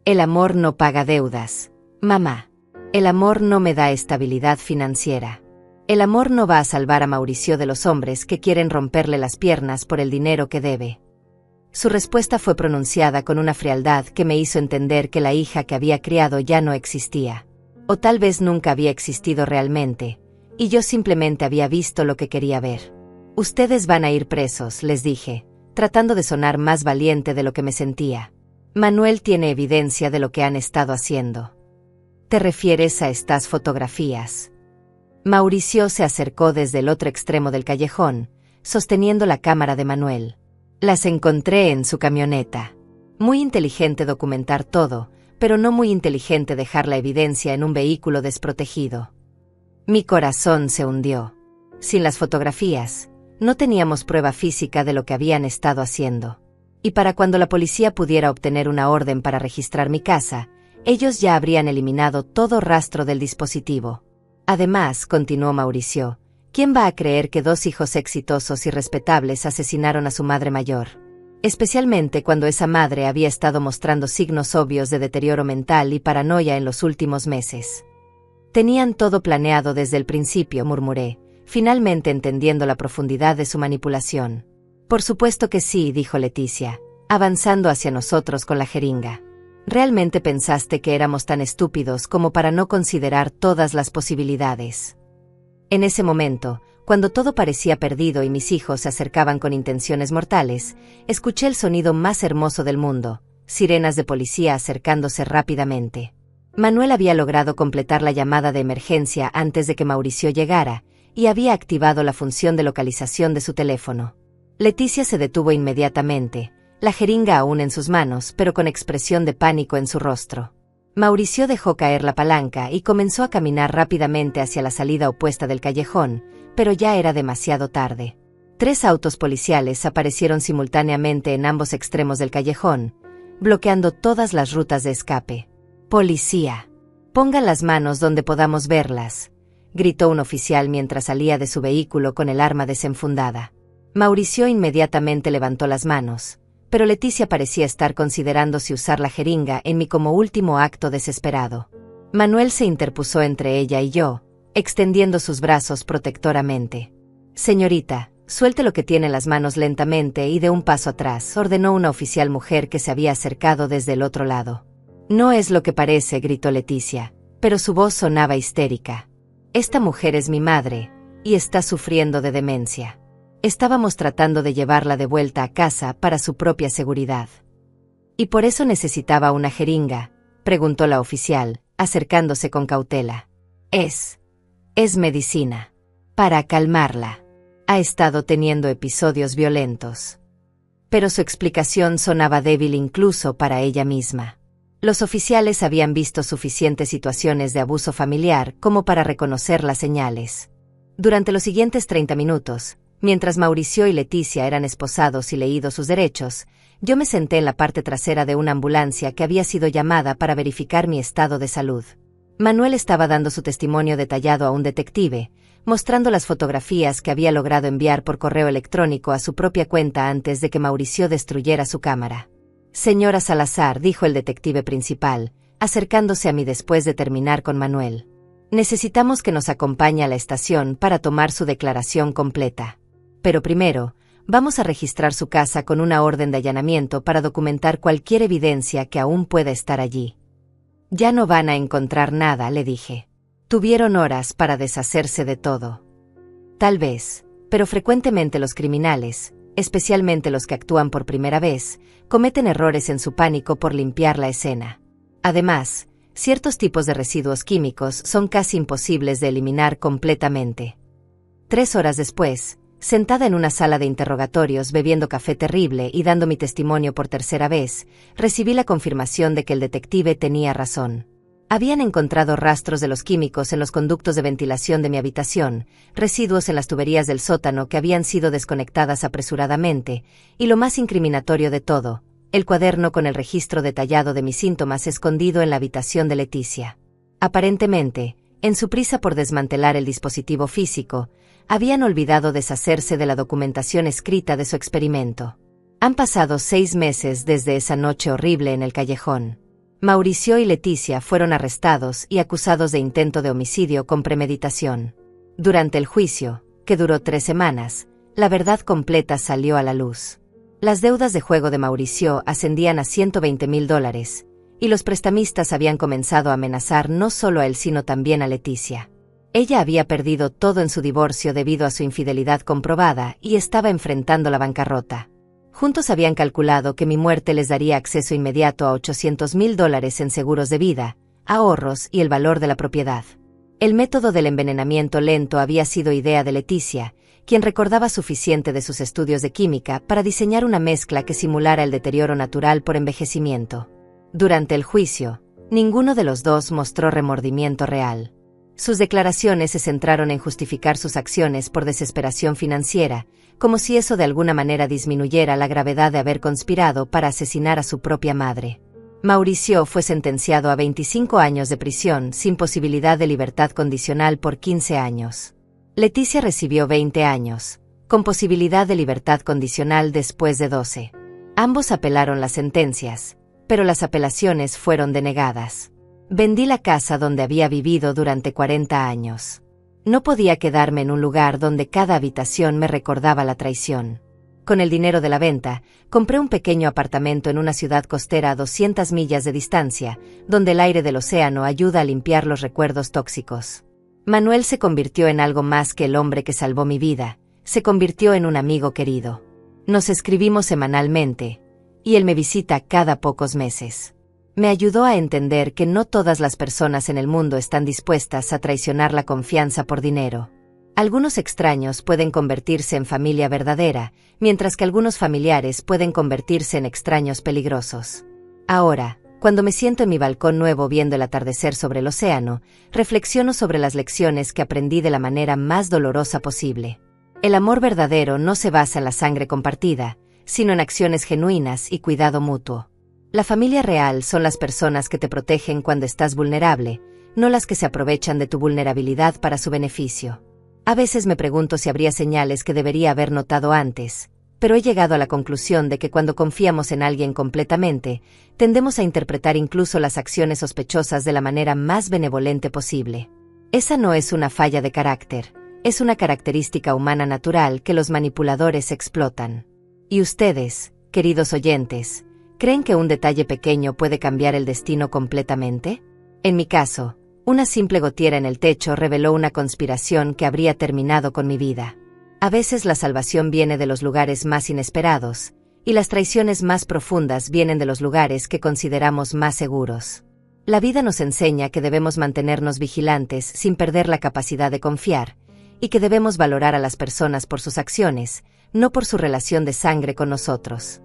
S1: «El amor no paga deudas, mamá. El amor no me da estabilidad financiera. El amor no va a salvar a Mauricio de los hombres que quieren romperle las piernas por el dinero que debe». Su respuesta fue pronunciada con una frialdad que me hizo entender que la hija que había criado ya no existía. O tal vez nunca había existido realmente, y yo simplemente había visto lo que quería ver. «Ustedes van a ir presos», les dije, tratando de sonar más valiente de lo que me sentía. «Manuel tiene evidencia de lo que han estado haciendo». «¿Te refieres a estas fotografías?» Mauricio se acercó desde el otro extremo del callejón, sosteniendo la cámara de Manuel. «Las encontré en su camioneta. Muy inteligente documentar todo, pero no muy inteligente dejar la evidencia en un vehículo desprotegido». Mi corazón se hundió. Sin las fotografías, no teníamos prueba física de lo que habían estado haciendo. Y para cuando la policía pudiera obtener una orden para registrar mi casa, ellos ya habrían eliminado todo rastro del dispositivo. Además, continuó Mauricio, ¿quién va a creer que 2 hijos exitosos y respetables asesinaron a su madre mayor? Especialmente cuando esa madre había estado mostrando signos obvios de deterioro mental y paranoia en los últimos meses. Tenían todo planeado desde el principio, murmuré, finalmente entendiendo la profundidad de su manipulación. Por supuesto que sí, dijo Leticia, avanzando hacia nosotros con la jeringa. ¿Realmente pensaste que éramos tan estúpidos como para no considerar todas las posibilidades? En ese momento, cuando todo parecía perdido y mis hijos se acercaban con intenciones mortales, escuché el sonido más hermoso del mundo, sirenas de policía acercándose rápidamente. Manuel había logrado completar la llamada de emergencia antes de que Mauricio llegara, y había activado la función de localización de su teléfono. Leticia se detuvo inmediatamente, la jeringa aún en sus manos, pero con expresión de pánico en su rostro. Mauricio dejó caer la palanca y comenzó a caminar rápidamente hacia la salida opuesta del callejón, pero ya era demasiado tarde. 3 autos policiales aparecieron simultáneamente en ambos extremos del callejón, bloqueando todas las rutas de escape. «Policía, pongan las manos donde podamos verlas», gritó un oficial mientras salía de su vehículo con el arma desenfundada. Mauricio inmediatamente levantó las manos, pero Leticia parecía estar considerando si usar la jeringa en mí como último acto desesperado. Manuel se interpuso entre ella y yo, extendiendo sus brazos protectoramente. Señorita, suelte lo que tiene en las manos lentamente y de un paso atrás, ordenó una oficial mujer que se había acercado desde el otro lado. No es lo que parece, gritó Leticia, pero su voz sonaba histérica. Esta mujer es mi madre, y está sufriendo de demencia. Estábamos tratando de llevarla de vuelta a casa para su propia seguridad. ¿Y por eso necesitaba una jeringa?, preguntó la oficial, acercándose con cautela. Es medicina. Para calmarla. Ha estado teniendo episodios violentos. Pero su explicación sonaba débil incluso para ella misma. Los oficiales habían visto suficientes situaciones de abuso familiar como para reconocer las señales. Durante los siguientes 30 minutos, mientras Mauricio y Leticia eran esposados y leídos sus derechos, yo me senté en la parte trasera de una ambulancia que había sido llamada para verificar mi estado de salud. Manuel estaba dando su testimonio detallado a un detective, mostrando las fotografías que había logrado enviar por correo electrónico a su propia cuenta antes de que Mauricio destruyera su cámara. Señora Salazar, dijo el detective principal, acercándose a mí después de terminar con Manuel. Necesitamos que nos acompañe a la estación para tomar su declaración completa. Pero primero, vamos a registrar su casa con una orden de allanamiento para documentar cualquier evidencia que aún pueda estar allí. Ya no van a encontrar nada, le dije. Tuvieron horas para deshacerse de todo. Tal vez, pero frecuentemente los criminales, especialmente los que actúan por primera vez, cometen errores en su pánico por limpiar la escena. Además, ciertos tipos de residuos químicos son casi imposibles de eliminar completamente. 3 horas después, sentada en una sala de interrogatorios bebiendo café terrible y dando mi testimonio por tercera vez, recibí la confirmación de que el detective tenía razón. Habían encontrado rastros de los químicos en los conductos de ventilación de mi habitación, residuos en las tuberías del sótano que habían sido desconectadas apresuradamente, y lo más incriminatorio de todo, el cuaderno con el registro detallado de mis síntomas escondido en la habitación de Leticia. Aparentemente, en su prisa por desmantelar el dispositivo físico, habían olvidado deshacerse de la documentación escrita de su experimento. Han pasado 6 meses desde esa noche horrible en el callejón. Mauricio y Leticia fueron arrestados y acusados de intento de homicidio con premeditación. Durante el juicio, que duró 3 semanas, la verdad completa salió a la luz. Las deudas de juego de Mauricio ascendían a $120,000, y los prestamistas habían comenzado a amenazar no solo a él sino también a Leticia. Ella había perdido todo en su divorcio debido a su infidelidad comprobada y estaba enfrentando la bancarrota. Juntos habían calculado que mi muerte les daría acceso inmediato a $800,000 en seguros de vida, ahorros y el valor de la propiedad. El método del envenenamiento lento había sido idea de Leticia, quien recordaba suficiente de sus estudios de química para diseñar una mezcla que simulara el deterioro natural por envejecimiento. Durante el juicio, ninguno de los dos mostró remordimiento real. Sus declaraciones se centraron en justificar sus acciones por desesperación financiera, como si eso de alguna manera disminuyera la gravedad de haber conspirado para asesinar a su propia madre. Mauricio fue sentenciado a 25 años de prisión sin posibilidad de libertad condicional por 15 años. Leticia recibió 20 años, con posibilidad de libertad condicional después de 12. Ambos apelaron las sentencias, pero las apelaciones fueron denegadas. Vendí la casa donde había vivido durante 40 años. No podía quedarme en un lugar donde cada habitación me recordaba la traición. Con el dinero de la venta, compré un pequeño apartamento en una ciudad costera a 200 millas de distancia, donde el aire del océano ayuda a limpiar los recuerdos tóxicos. Manuel se convirtió en algo más que el hombre que salvó mi vida, se convirtió en un amigo querido. Nos escribimos semanalmente, y él me visita cada pocos meses. Me ayudó a entender que no todas las personas en el mundo están dispuestas a traicionar la confianza por dinero. Algunos extraños pueden convertirse en familia verdadera, mientras que algunos familiares pueden convertirse en extraños peligrosos. Ahora, cuando me siento en mi balcón nuevo viendo el atardecer sobre el océano, reflexiono sobre las lecciones que aprendí de la manera más dolorosa posible. El amor verdadero no se basa en la sangre compartida, sino en acciones genuinas y cuidado mutuo. La familia real son las personas que te protegen cuando estás vulnerable, no las que se aprovechan de tu vulnerabilidad para su beneficio. A veces me pregunto si habría señales que debería haber notado antes, pero he llegado a la conclusión de que cuando confiamos en alguien completamente, tendemos a interpretar incluso las acciones sospechosas de la manera más benevolente posible. Esa no es una falla de carácter, es una característica humana natural que los manipuladores explotan. ¿Y ustedes, queridos oyentes, creen que un detalle pequeño puede cambiar el destino completamente? En mi caso, una simple gotiera en el techo reveló una conspiración que habría terminado con mi vida. A veces la salvación viene de los lugares más inesperados, y las traiciones más profundas vienen de los lugares que consideramos más seguros. La vida nos enseña que debemos mantenernos vigilantes sin perder la capacidad de confiar, y que debemos valorar a las personas por sus acciones, no por su relación de sangre con nosotros.